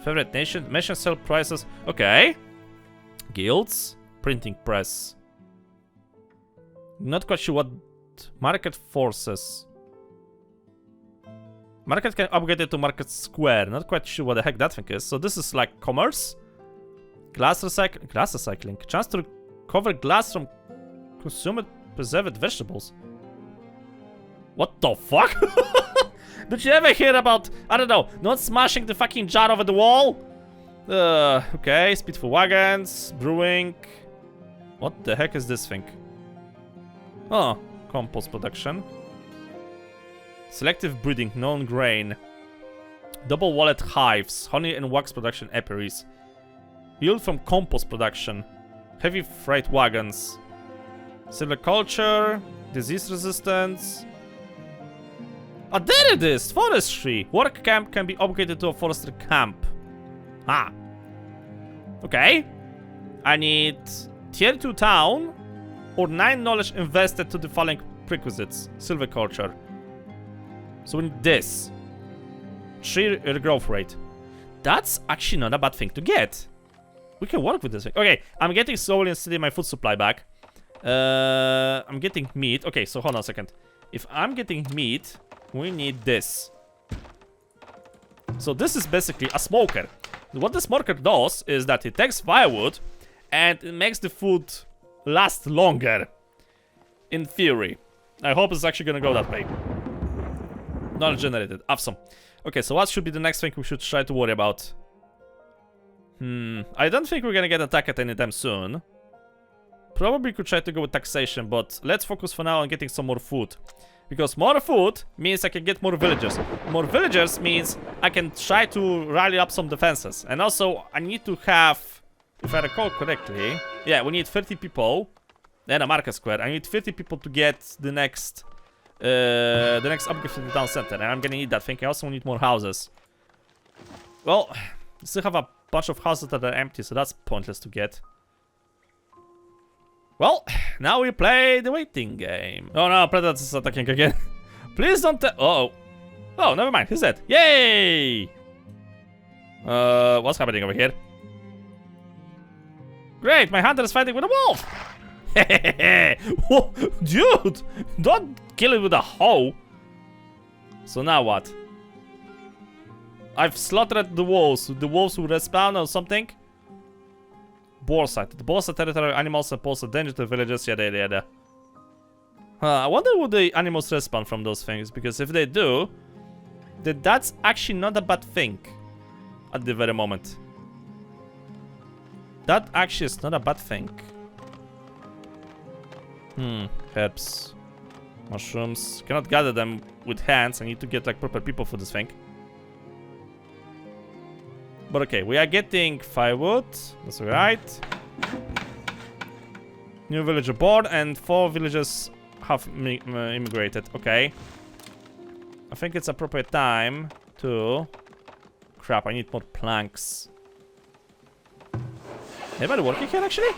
Favorite nation? Nation sell prices. Okay. Guilds. Printing press. Not quite sure what... Market forces. Market can upgrade it to market square. Not quite sure what the heck that thing is. So this is like commerce. Glass recycling. Chance to recover glass from consumed preserved vegetables. What the fuck? Did you ever hear about, I don't know, not smashing the fucking jar over the wall? Okay, speed for wagons, brewing. What the heck is this thing? Oh, compost production. Selective breeding, non-grain. Double wallet hives, honey and wax production apiaries. Yield from compost production. Heavy freight wagons. Silviculture, disease resistance. Oh, there it is! Forestry! Work camp can be upgraded to a forestry camp. Ah. Okay. I need tier 2 town or 9 knowledge invested to the following prerequisites. Silver culture. So we need this. 3 growth rate. That's actually not a bad thing to get. We can work with this thing. Okay, I'm getting slowly and steadily my food supply back. I'm getting meat. Okay, so hold on a second. If I'm getting meat, we need this. So this is basically a smoker. What the smoker does is that it takes firewood and it makes the food last longer. In theory. I hope it's actually gonna go that way. Knowledge generated. Awesome. Okay, so what should be the next thing we should try to worry about? I don't think we're gonna get attacked anytime soon. Probably could try to go with taxation, but let's focus for now on getting some more food. Because more food means I can get more villagers. More villagers means I can try to rally up some defenses. And also, I need to have, if I recall correctly, yeah, we need 30 people. Then a market square. I need 50 people to get the next upgrade to the town center. And I'm gonna need that thing. I also need more houses. Well, we still have a bunch of houses that are empty, so that's pointless to get. Well, now we play the waiting game. Oh no, Predator's attacking again. Please don't uh-oh. Oh, never mind, he's dead. Yay! What's happening over here? Great, my hunter is fighting with a wolf! Whoa, dude! Don't kill it with a hoe! So now what? I've slaughtered the wolves. The wolves will respawn or something? Boar site. The boars are territorial animals and pose a danger to villagers. Yada yada yada. I wonder would the animals respawn from those things, because if they do, then that's actually not a bad thing at the very moment. That actually is not a bad thing. Herbs. Mushrooms. Cannot gather them with hands. I need to get like proper people for this thing. But okay, we are getting firewood. That's right. New villager born and 4 villagers have immigrated. Okay. I think it's appropriate time to... Crap, I need more planks. Anybody working here actually?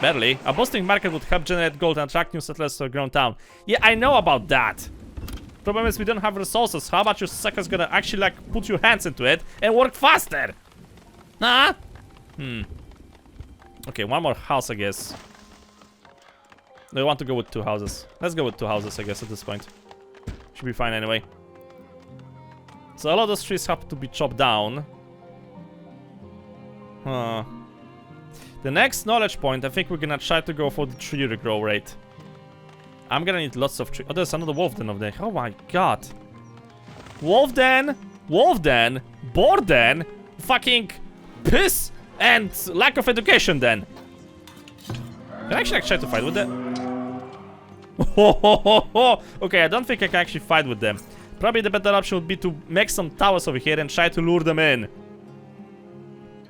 Barely. A boosting market would help generate gold and attract new settlers to a grown town. Yeah, I know about that. Problem is we don't have resources. How about you suckers gonna actually like put your hands into it and work faster? Nah? Okay, one more house I guess. No, I want to go with 2 houses. Let's go with 2 houses I guess at this point. Should be fine anyway. So a lot of those trees have to be chopped down. The next knowledge point, I think we're gonna try to go for the tree regrow rate. I'm gonna need lots of trees. Oh, there's another wolf den over there. Oh my god. Wolf den, boar den, fucking piss and lack of education den. Can I actually try to fight with them? Okay, I don't think I can actually fight with them. Probably the better option would be to make some towers over here and try to lure them in.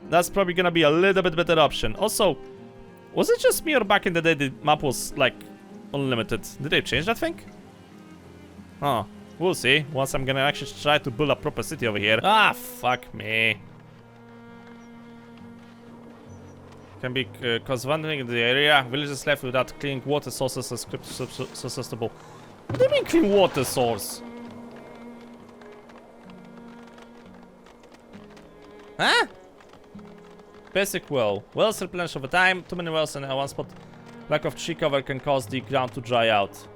That's probably gonna be a little bit better option. Also, was it just me or back in the day the map was like unlimited? Did they change that thing? Oh, we'll see. Once I'm gonna actually try to build a proper city over here. Ah, fuck me. Can be cause wandering in the area. Villages left without clean water sources are susceptible. What do you mean clean water source? Huh? Basic well. Wells replenish over time. Too many wells in one spot. Lack of tree cover can cause the ground to dry out.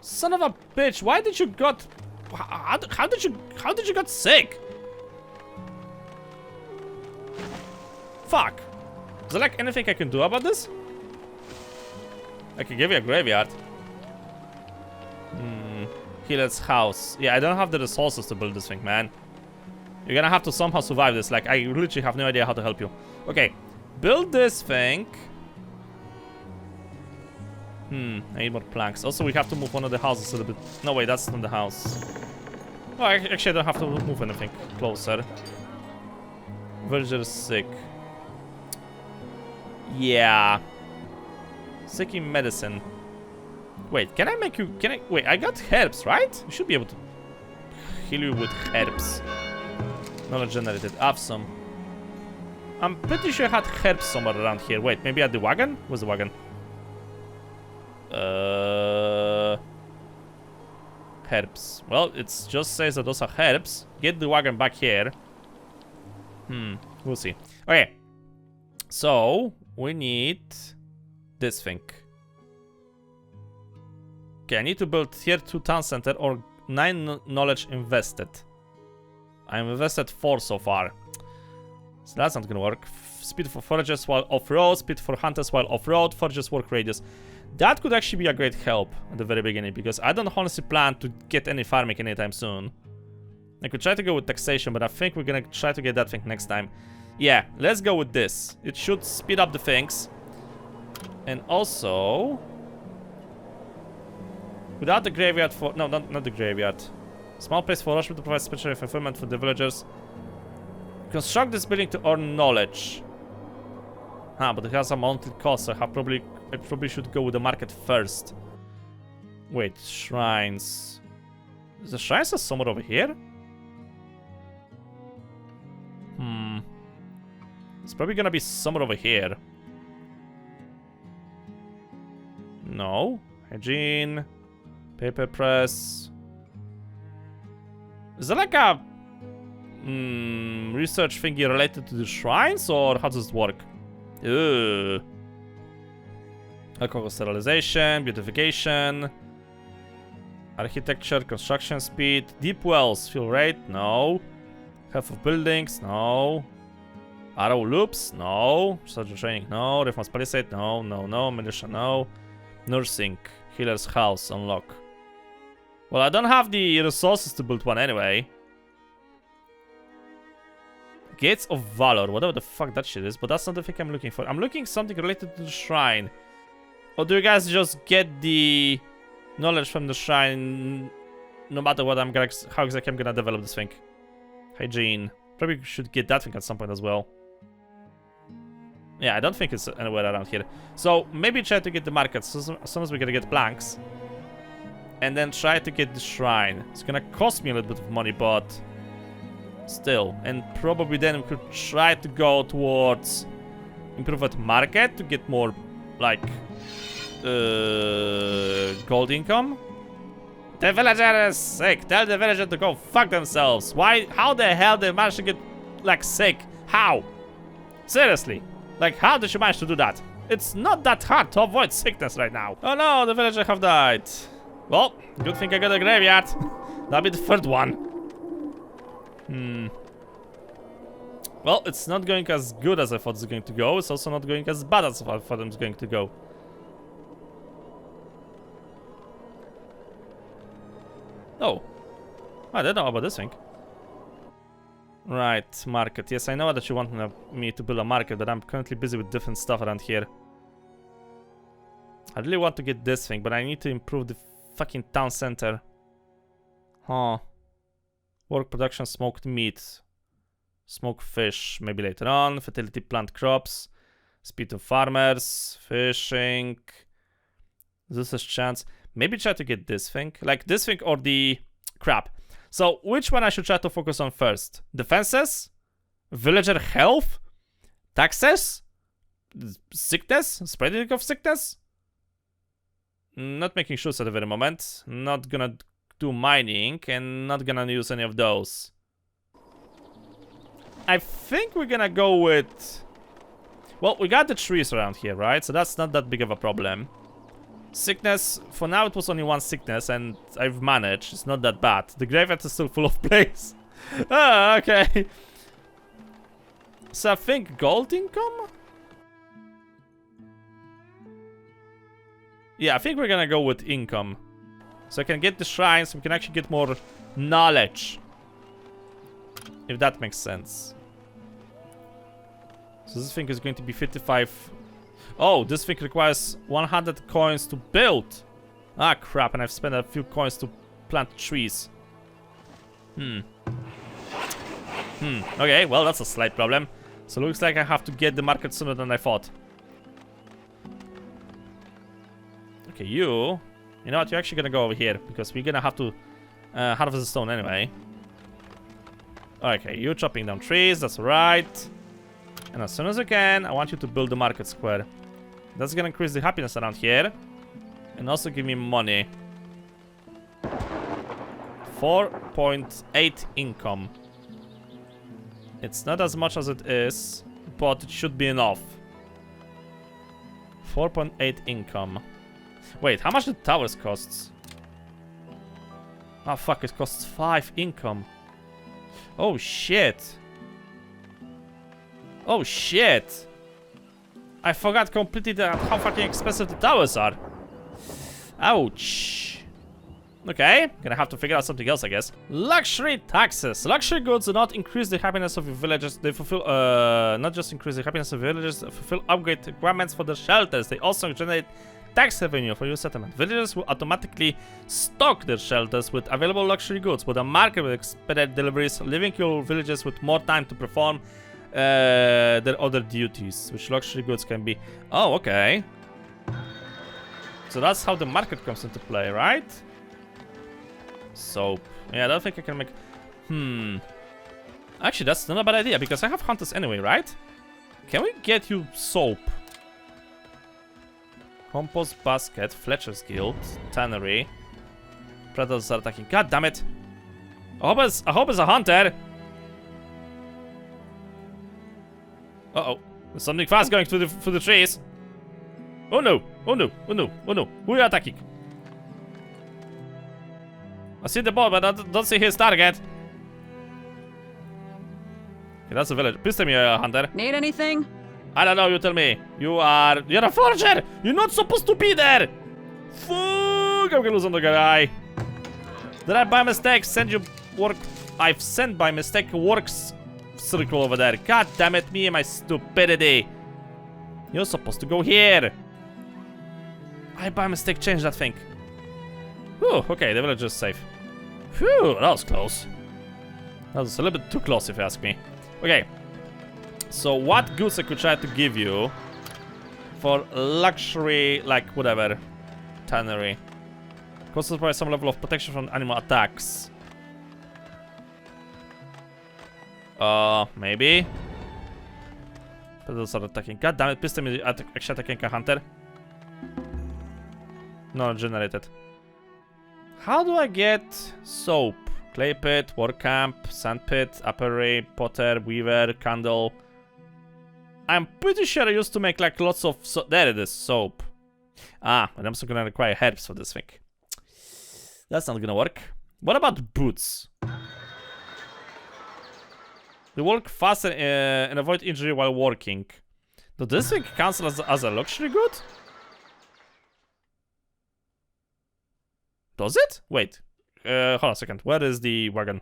Son of a bitch! Why did you got? How did you got sick? Fuck! Is there like anything I can do about this? I can give you a graveyard. Healer's house. Yeah, I don't have the resources to build this thing, man. You're gonna have to somehow survive this. Like, I literally have no idea how to help you. Okay, build this thing. I need more planks. Also, we have to move one of the houses a little bit. No, wait, that's not the house. Oh, actually, I don't have to move anything closer. Villager's sick. Yeah. Seeking medicine. Wait, can I make you... Wait, I got herbs, right? You should be able to... heal you with herbs. Knowledge generated. Awesome. I'm pretty sure I had herbs somewhere around here. Wait, maybe at the wagon? Where's the wagon? Herbs. Well, it just says that those are herbs. Get the wagon back here. We'll see. Okay. So, we need this thing. Okay, I need to build tier 2 town center or 9 knowledge invested. I'm invested 4 so far. So that's not gonna work. Speed for foragers while off-road, speed for hunters while off-road, foragers work radius. That could actually be a great help at the very beginning, because I don't honestly plan to get any farming anytime soon. I could try to go with taxation, but I think we're gonna try to get that thing next time. Yeah, let's go with this. It should speed up the things. And also... without the graveyard for... no, not the graveyard. Small place for rush to provide special fulfillment for the villagers. Construct this building to earn knowledge. But it has a monthly cost, so I probably should go with the market first. Wait, shrines. Is the shrines are somewhere over here? It's probably gonna be somewhere over here. No. Hygiene. Paper press. Is there like a research thingy related to the shrines, or how does it work? Alcohol sterilization, beautification, architecture, construction speed, deep wells, fuel rate, no. Health of buildings, no. Arrow loops, no. Soldier training, no. Reforms palisade, no. Militia, no. Nursing, healer's house, unlock. Well, I don't have the resources to build one anyway. Gates of Valor, whatever the fuck that shit is, but that's not the thing I'm looking for. I'm looking something related to the shrine. Or do you guys just get the knowledge from the shrine no matter what how exactly I'm gonna develop this thing? Hygiene. Probably should get that thing at some point as well. Yeah, I don't think it's anywhere around here. So maybe try to get the market as soon as we're gonna get planks. And then try to get the shrine. It's gonna cost me a little bit of money, but still. And probably then we could try to go towards improved market to get more, like, gold income. The villager is sick. Tell the villager to go fuck themselves. Why? How the hell they managed to get, like, sick? How? Seriously. Like, how did you manage to do that? It's not that hard to avoid sickness right now. Oh no, the villager have died. Well, good thing I got a graveyard. That'll be the third one. Well, it's not going as good as I thought it's going to go. It's also not going as bad as I thought it was going to go. Oh. I don't know about this thing. Right, market. Yes, I know that you want me to build a market, but I'm currently busy with different stuff around here. I really want to get this thing, but I need to improve the fucking town center. Huh. Work production, smoked meat. Smoked fish, maybe later on. Fertility plant crops. Speed of farmers. Fishing. This is chance. Maybe try to get this thing. Like this thing or the crap. So, which one I should try to focus on first? Defenses? Villager health? Taxes? Sickness? Spreading of sickness? Not making shoes at the very moment. Not gonna do mining and not gonna use any of those. I think we're gonna go with... well, we got the trees around here, right? So that's not that big of a problem. Sickness, for now it was only one sickness and I've managed. It's not that bad. The graveyard is still full of plays. Ah, okay. So I think gold income? Yeah, I think we're gonna go with income. So I can get the shrines, we can actually get more knowledge. If that makes sense. So this thing is going to be 55... oh, this thing requires 100 coins to build. Ah, crap, and I've spent a few coins to plant trees. Okay, well, that's a slight problem. So looks like I have to get the market sooner than I thought. Okay, you know what, you're actually gonna go over here, because we're gonna have to harvest the stone anyway. Okay, you chopping down trees, that's right. And as soon as you can, I want you to build the market square. That's gonna increase the happiness around here. And also give me money. 4.8 income. It's not as much as it is, but it should be enough. 4.8 income. Wait, how much do towers costs? Oh fuck, it costs 5 income. Oh shit. Oh shit. I forgot completely how fucking expensive the towers are. Ouch. Okay, gonna have to figure out something else, I guess. Luxury taxes. Luxury goods do not increase the happiness of your villagers. They fulfill, not just increase the happiness of villagers, fulfill upgrade requirements for their shelters. They also generate tax revenue for your settlement. Villagers will automatically stock their shelters with available luxury goods, but the market will expedite deliveries, leaving your villagers with more time to perform their other duties, which luxury goods can be. Oh, okay. So that's how the market comes into play, right? Soap. Yeah, I don't think I can make... Actually, that's not a bad idea, because I have hunters anyway, right? Can we get you soap? Compost basket, Fletcher's Guild, Tannery. Predators are attacking. God damn it! I hope it's a hunter! Uh-oh. There's something fast going through the trees. Oh no! Oh no! Oh no! Oh no! Who are you attacking? I see the ball, but I don't see his target. Okay, that's a village. Please tell me you're a hunter. Need anything? I don't know, you tell me. You're a forger! You're not supposed to be there! Fuck! I'm gonna lose on the guy. Did I by mistake send you work? I've sent by mistake works circle over there. God damn it, me and my stupidity. You're supposed to go here. I by mistake changed that thing. Whew, okay, the village is safe. Phew, that was close. That was a little bit too close if you ask me. Okay. So what goods I could try to give you for luxury, like whatever, tannery. Costs probably some level of protection from animal attacks. Maybe. Predators are attacking. God damn it, please tell me actually attacking a hunter. No, generated. How do I get soap? Clay pit, work camp, sand pit, apiary, potter, weaver, candle. I'm pretty sure I used to make like lots of there it is, soap. Ah, but I'm also gonna require herbs for this thing. That's not gonna work. What about boots? They work faster and avoid injury while working. Does this thing count as a luxury good? Does it? Wait. Hold on a second. Where is the wagon?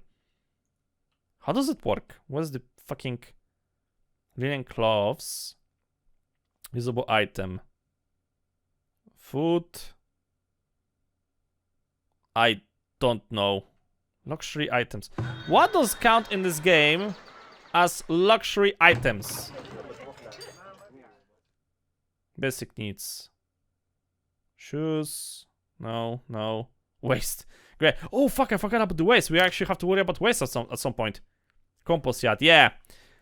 How does it work? Where's the fucking... Linen cloths. Usable item. Food. I don't know. Luxury items. What does count in this game as luxury items? Basic needs. Shoes. No, no. Waste. Great. Oh fuck, I forgot about the waste. We actually have to worry about waste at some point. Compost yard, yeah.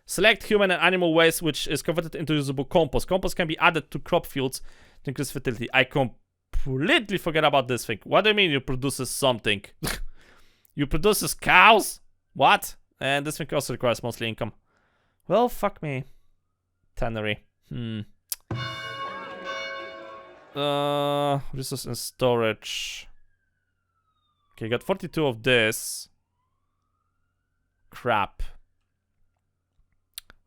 Select human and animal waste which is converted into usable compost. Compost can be added to crop fields to increase fertility. I completely forget about this thing. What do you mean you produces something? You produces cows? What? And this thing also requires mostly income. Well, fuck me. Tannery. Resource and storage. Okay, got 42 of this. Crap.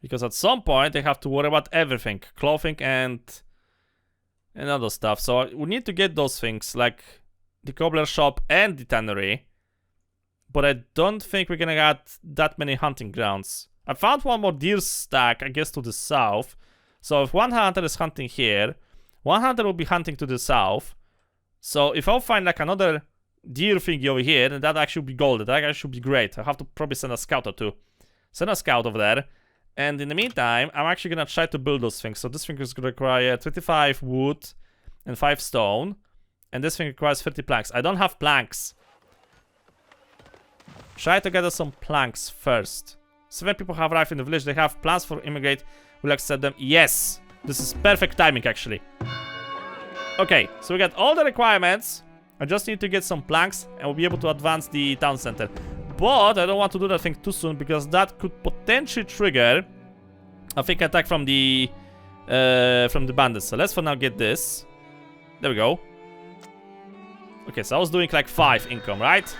Because at some point they have to worry about everything. Clothing and other stuff. So we need to get those things like the cobbler shop and the tannery. But I don't think we're gonna get that many hunting grounds. I found one more deer stack, I guess, to the south. So if one hunter is hunting here, one hunter will be hunting to the south. So if I'll find like another deer thingy over here, then that actually would be golden. That actually would be great. I have to probably send a scout or two. Send a scout over there. And in the meantime, I'm actually gonna try to build those things. So this thing is gonna require 25 wood and 5 stone. And this thing requires 30 planks. I don't have planks. Try to gather some planks first. 7 people have arrived in the village. They have plans for immigrate. We'll accept them. Yes! This is perfect timing, actually. Okay, so we got all the requirements. I just need to get some planks and we'll be able to advance the town center. But I don't want to do that thing too soon because that could potentially trigger, I think, attack from the bandits. So let's for now get this. There we go. Okay, so I was doing like 5 income, right?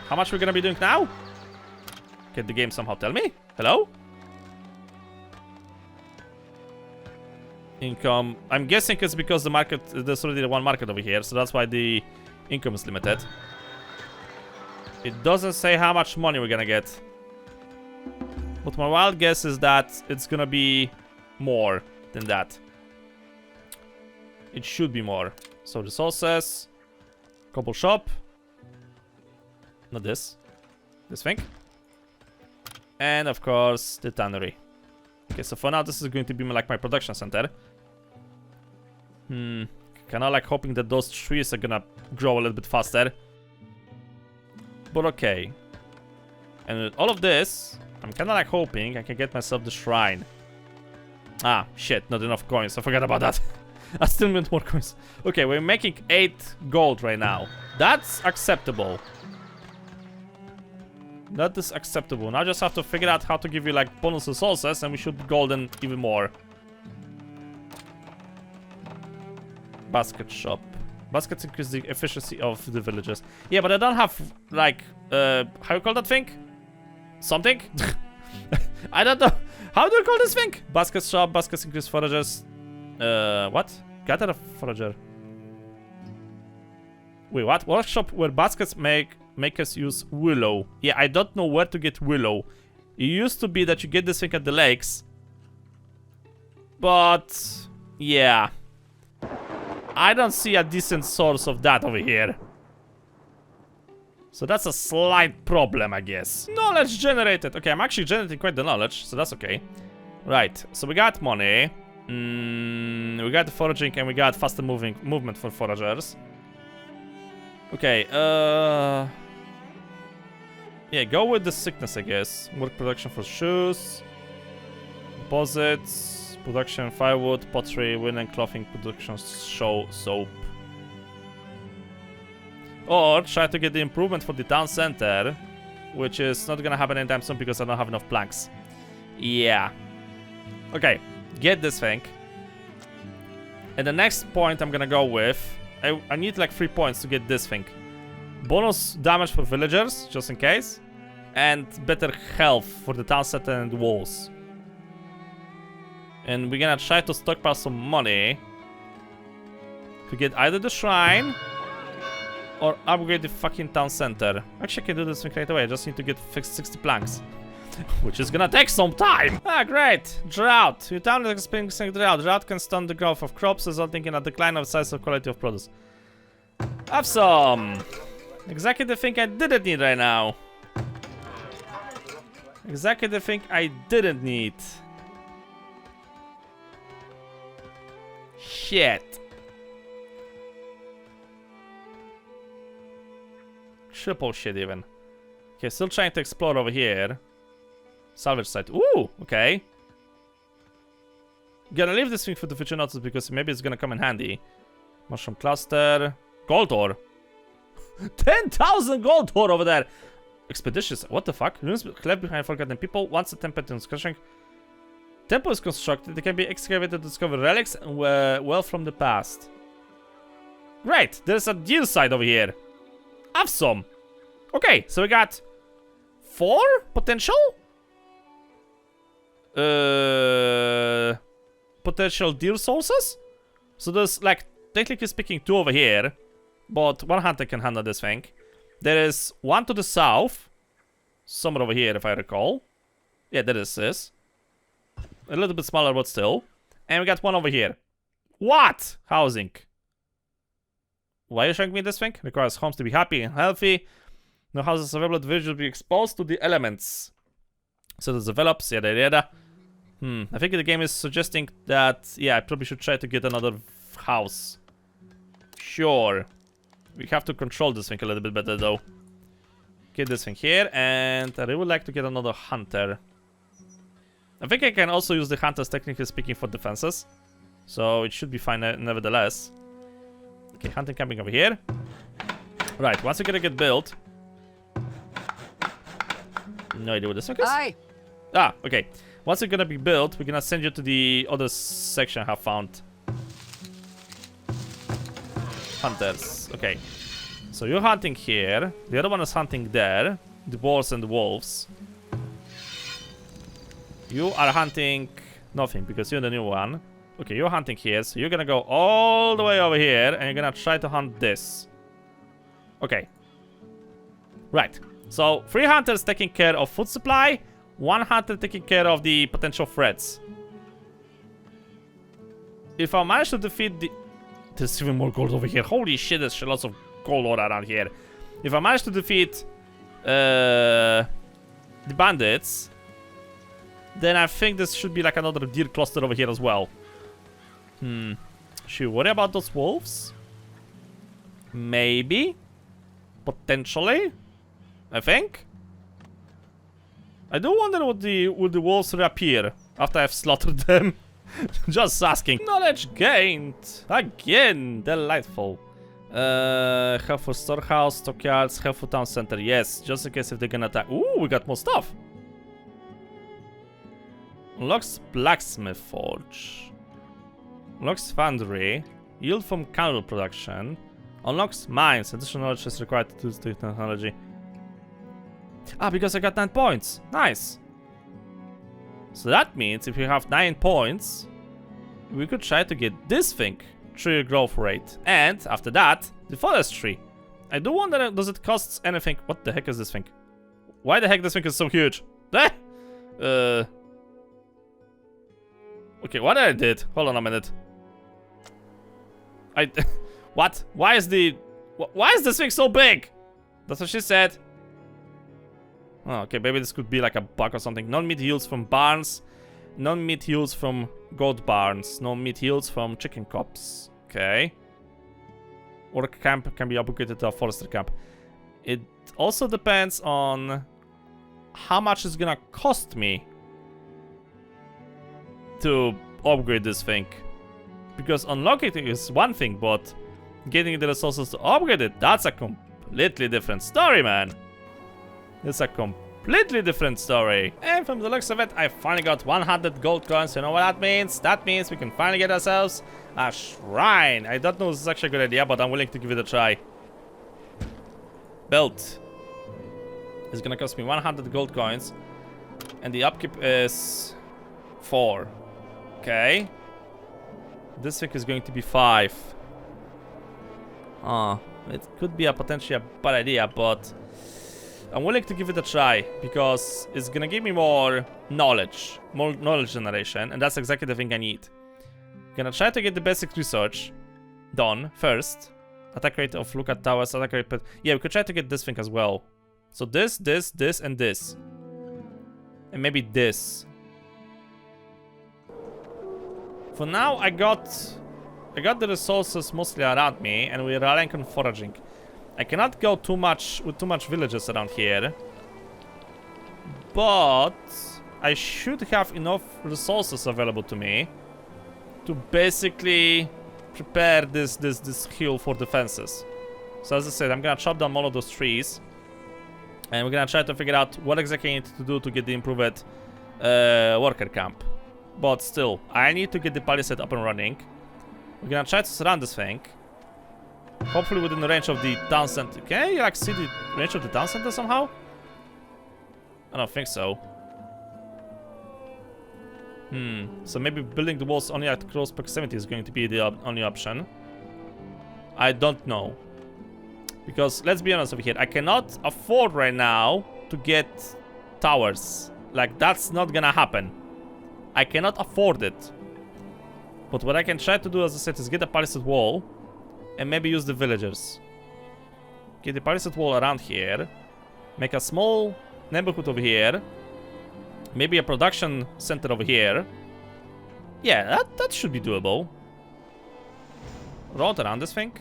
How much we're gonna be doing now? Can the game somehow tell me? Hello? Income. I'm guessing it's because the market, there's already the one market over here, so that's why the income is limited. It doesn't say how much money we're gonna get. But my wild guess is that it's gonna be more than that. It should be more. So resources, cobble shop, not this thing, and of course the tannery. Okay, so for now this is going to be like my production center. Kinda like hoping that those trees are gonna grow a little bit faster. But okay. And with all of this, I'm kinda like hoping I can get myself the shrine. Ah, shit, not enough coins, I forgot about that. I still need more coins. Okay, we're making 8 gold right now. That's acceptable. That is acceptable. Now I just have to figure out how to give you like bonus resources and we should be golden even more. Basket shop. Baskets increase the efficiency of the villages. Yeah, but I don't have like, how you call that thing? Something? I don't know. How do you call this thing? Basket shop, baskets increase foragers. What? Gather a forager. Wait, what? Workshop where baskets make us use willow. Yeah, I don't know where to get willow. It used to be that you get this thing at the lakes. But yeah. I don't see a decent source of that over here. So that's a slight problem, I guess. Knowledge generated. Okay, I'm actually generating quite the knowledge, so that's okay. Right, so we got money. We got the foraging and we got faster movement for foragers. Okay, yeah, go with the sickness, I guess. Work production for shoes. Deposits. Production firewood, pottery, linen, clothing, production soap. Or try to get the improvement for the town center, which is not gonna happen anytime soon because I don't have enough planks. Yeah. Okay, get this thing. And the next point I'm gonna go with, I need like 3 points to get this thing. Bonus damage for villagers, just in case. And better health for the town center and the walls. And we're gonna try to stockpile some money to get either the shrine or upgrade the fucking town center. Actually, I can do this thing right away. I just need to get fixed 60 planks. Which is gonna take some time. Ah, great. Drought. Your town is experiencing drought. Drought can stunt the growth of crops, resulting in a decline of size or quality of produce. Have some. Exactly the thing I didn't need right now. Exactly the thing I didn't need. Shit. Triple shit even. Okay, still trying to explore over here. Salvage site. Ooh, okay. Gonna leave this thing for the future notice because maybe it's gonna come in handy. Mushroom cluster. Gold ore. 10,000 gold ore over there. Expeditious. What the fuck? Ruins left behind forgotten people. Once the temple is construction. Temple is constructed. They can be excavated to discover relics and wealth from the past. Great. There's a deal site over here. Have some. Okay, so we got 4 potential. Potential deal sources. So there's like technically speaking 2 over here, but one hunter can handle this thing. There is 1 to the south, somewhere over here if I recall. Yeah, there is this. A little bit smaller, but still. And we got 1 over here. What? Housing. Why are you showing me this thing? Requires homes to be happy and healthy. No houses available to villagers will be exposed to the elements. So this develops, yada yada. I think the game is suggesting that, yeah, I probably should try to get another house. Sure. We have to control this thing a little bit better though. Get this thing here, and I really would like to get another hunter. I think I can also use the hunters, technically speaking, for defenses. So it should be fine nevertheless. Okay, hunting camping over here. Right, once you're gonna get built. No idea what this thing is. Aye. Ah, okay. Once you're gonna be built, we're gonna send you to the other section I have found. Hunters. Okay. So you're hunting here. The other one is hunting there. The boars and the wolves. You are hunting nothing because you're the new one. Okay, you're hunting here. So you're gonna go all the way over here and you're gonna try to hunt this. Okay. Right. So 3 hunters taking care of food supply. 1 hunter taking care of the potential threats. If I manage to defeat the... There's even more gold over here. Holy shit, there's lots of gold all around here. If I manage to defeat the bandits, then I think this should be like another deer cluster over here as well. Should we worry about those wolves? Maybe. Potentially. I think. I do wonder would the wolves reappear after I've slaughtered them. Just asking. Knowledge gained. Again. Delightful. Helpful storehouse, stockyards, helpful town center. Yes, just in case if they're gonna attack. Ooh, we got more stuff. Unlocks blacksmith forge. Unlocks foundry. Yield from candle production. Unlocks mines. Additional knowledge is required to use the technology. Ah, because I got 9 points. Nice. So that means if we have 9 points, we could try to get this thing. Tree growth rate. And after that, the forestry. I do wonder, does it cost anything? What the heck is this thing? Why the heck this thing is so huge? Okay, what I did? Hold on a minute. What? Why is this thing so big? That's what she said. Oh, okay, maybe this could be like a bug or something. Non-meat yields from barns. Non-meat yields from goat barns. Non-meat yields from chicken coops. Okay. Orc camp can be upgraded to a forester camp. It also depends on how much it's gonna cost me to upgrade this thing. Because unlocking it is one thing, but getting the resources to upgrade it, that's a completely different story, man. It's a completely different story. And from the looks of it, I finally got 100 gold coins. You know what that means? That means we can finally get ourselves a shrine. I don't know if this is actually a good idea, but I'm willing to give it a try. Built. It's gonna cost me 100 gold coins. And the upkeep is 4. Okay. This thing is going to be 5. It could be potentially a bad idea, but I'm willing to give it a try because it's gonna give me more knowledge generation, and that's exactly the thing I need. Gonna try to get the basic research done first. Attack rate of look at towers, attack rate. Yeah, we could try to get this thing as well. So this, and this, and maybe this. For now, I got the resources mostly around me, and we're relying on foraging. I cannot go too much villages around here, but I should have enough resources available to me to basically prepare this hill for defenses. So as I said, I'm gonna chop down all of those trees, and we're gonna try to figure out what exactly I need to do to get the improved worker camp. But still, I need to get the palisade up and running. We're gonna try to surround this thing. Hopefully within the range of the town center. Can I like see the range of the town center somehow? I don't think so. So maybe building the walls only at close proximity is going to be the only option. I don't know. Because let's be honest over here, I cannot afford right now to get towers. Like, that's not gonna happen. I cannot afford it. But what I can try to do, as I said, is get a palisade wall and maybe use the villagers. Get the palisade wall around here. Make a small neighborhood over here. Maybe a production center over here. Yeah, that should be doable. Roll around this thing.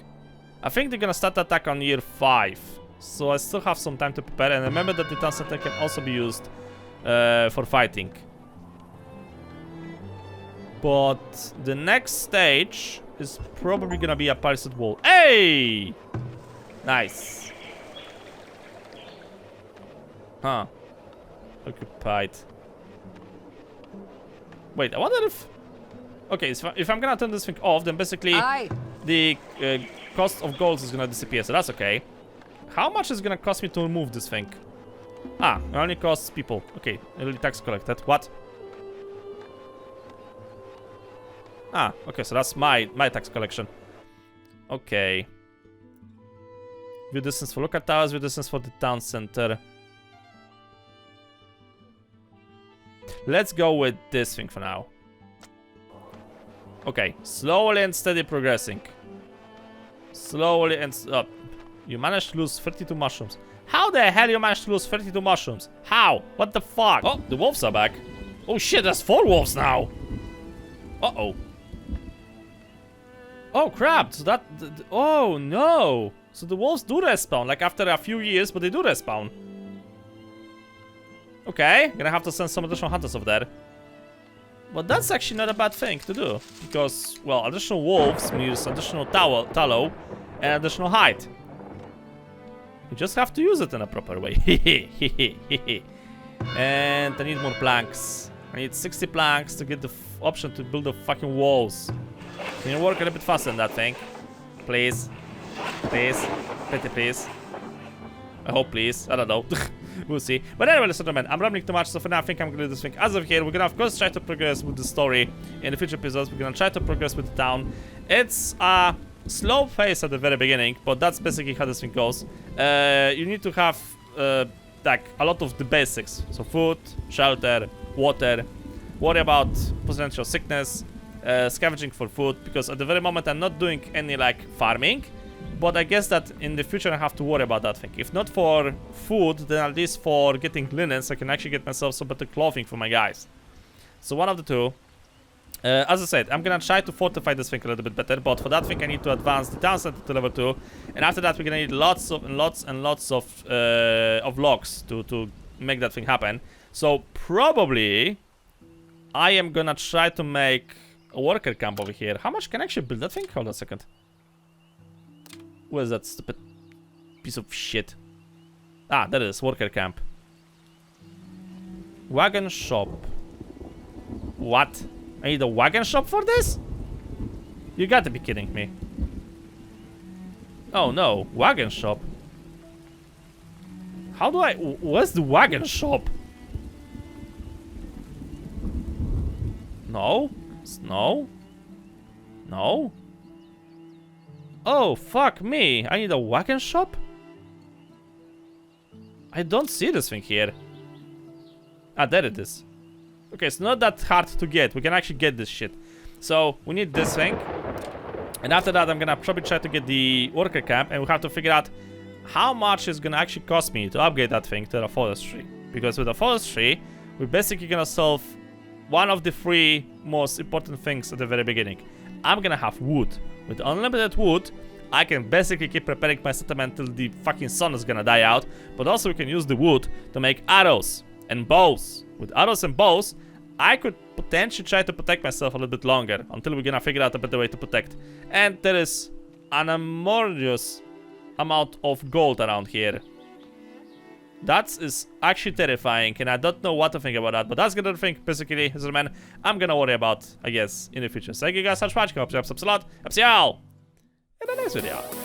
I think they're gonna start the attack on year 5. So I still have some time to prepare, and remember that the town center can also be used for fighting. But the next stage is probably gonna be a palisade wall. Hey! Nice. Huh. Occupied. Wait, I wonder if... Okay, so if I'm gonna turn this thing off, then basically the cost of gold is gonna disappear, so that's okay. How much is gonna cost me to remove this thing? Ah, it only costs people. Okay, early tax collected. What? Ah, okay, so that's my tax collection. Okay. View distance for local towers, view distance for the town center. Let's go with this thing for now. Okay, slowly and steady progressing. Slowly and up. You managed to lose 32 mushrooms. How the hell you managed to lose 32 mushrooms? How? What the fuck? Oh, the wolves are back. Oh shit, there's 4 wolves now. Uh-oh. Oh crap, so that... Oh no. So the wolves do respawn, like after a few years, but they do respawn. Okay, gonna have to send some additional hunters over there. But that's actually not a bad thing to do. Because, well, additional wolves means additional tallow and additional height. You just have to use it in a proper way. And I need more planks. I need 60 planks to get the option to build the fucking walls. Can you work a little bit faster than that thing? Please. Please. Pretty please. I hope please. I don't know. We'll see. But anyway, ladies and gentlemen, I'm rambling too much, so for now I think I'm gonna do this thing as of here. We're gonna of course try to progress with the story in the future episodes. We're gonna try to progress with the town. It's a slow pace at the very beginning, but that's basically how this thing goes. You need to have like a lot of the basics. So food, shelter, water, worry about potential sickness, scavenging for food, because at the very moment I'm not doing any like farming. But I guess that in the future I have to worry about that thing. If not for food, then at least for getting linen, so I can actually get myself some better clothing for my guys. So one of the two. As I said, I'm gonna try to fortify this thing a little bit better, but for that thing I need to advance the town center to level 2. And after that we're gonna need lots of logs to make that thing happen. So probably I am gonna try to make a worker camp over here. How much can I actually build that thing? Hold on a second. Where's that stupid piece of shit? Ah, that is worker camp. Wagon shop. What? I need a wagon shop for this? You gotta be kidding me. Oh no, wagon shop. How do I... Where's the wagon shop? No? No? No? Oh, fuck me. I need a wagon shop? I don't see this thing here. Ah, there it is. Okay, it's not that hard to get. We can actually get this shit. So, we need this thing. And after that, I'm gonna probably try to get the worker camp. And we have to figure out how much it's gonna actually cost me to upgrade that thing to the forestry. Because with the forestry, we're basically gonna solve one of the 3 most important things at the very beginning. I'm gonna have wood. With unlimited wood, I can basically keep preparing my settlement till the fucking sun is gonna die out. But also we can use the wood to make arrows and bows. With arrows and bows, I could potentially try to protect myself a little bit longer. Until we're gonna figure out a better way to protect. And there is an enormous amount of gold around here. That is actually terrifying, and I don't know what to think about that, but that's gonna think basically, as a man, I'm gonna worry about, I guess, in the future. So thank you guys so much for watching, I hope you have a lot. I'll see y'all in the next video.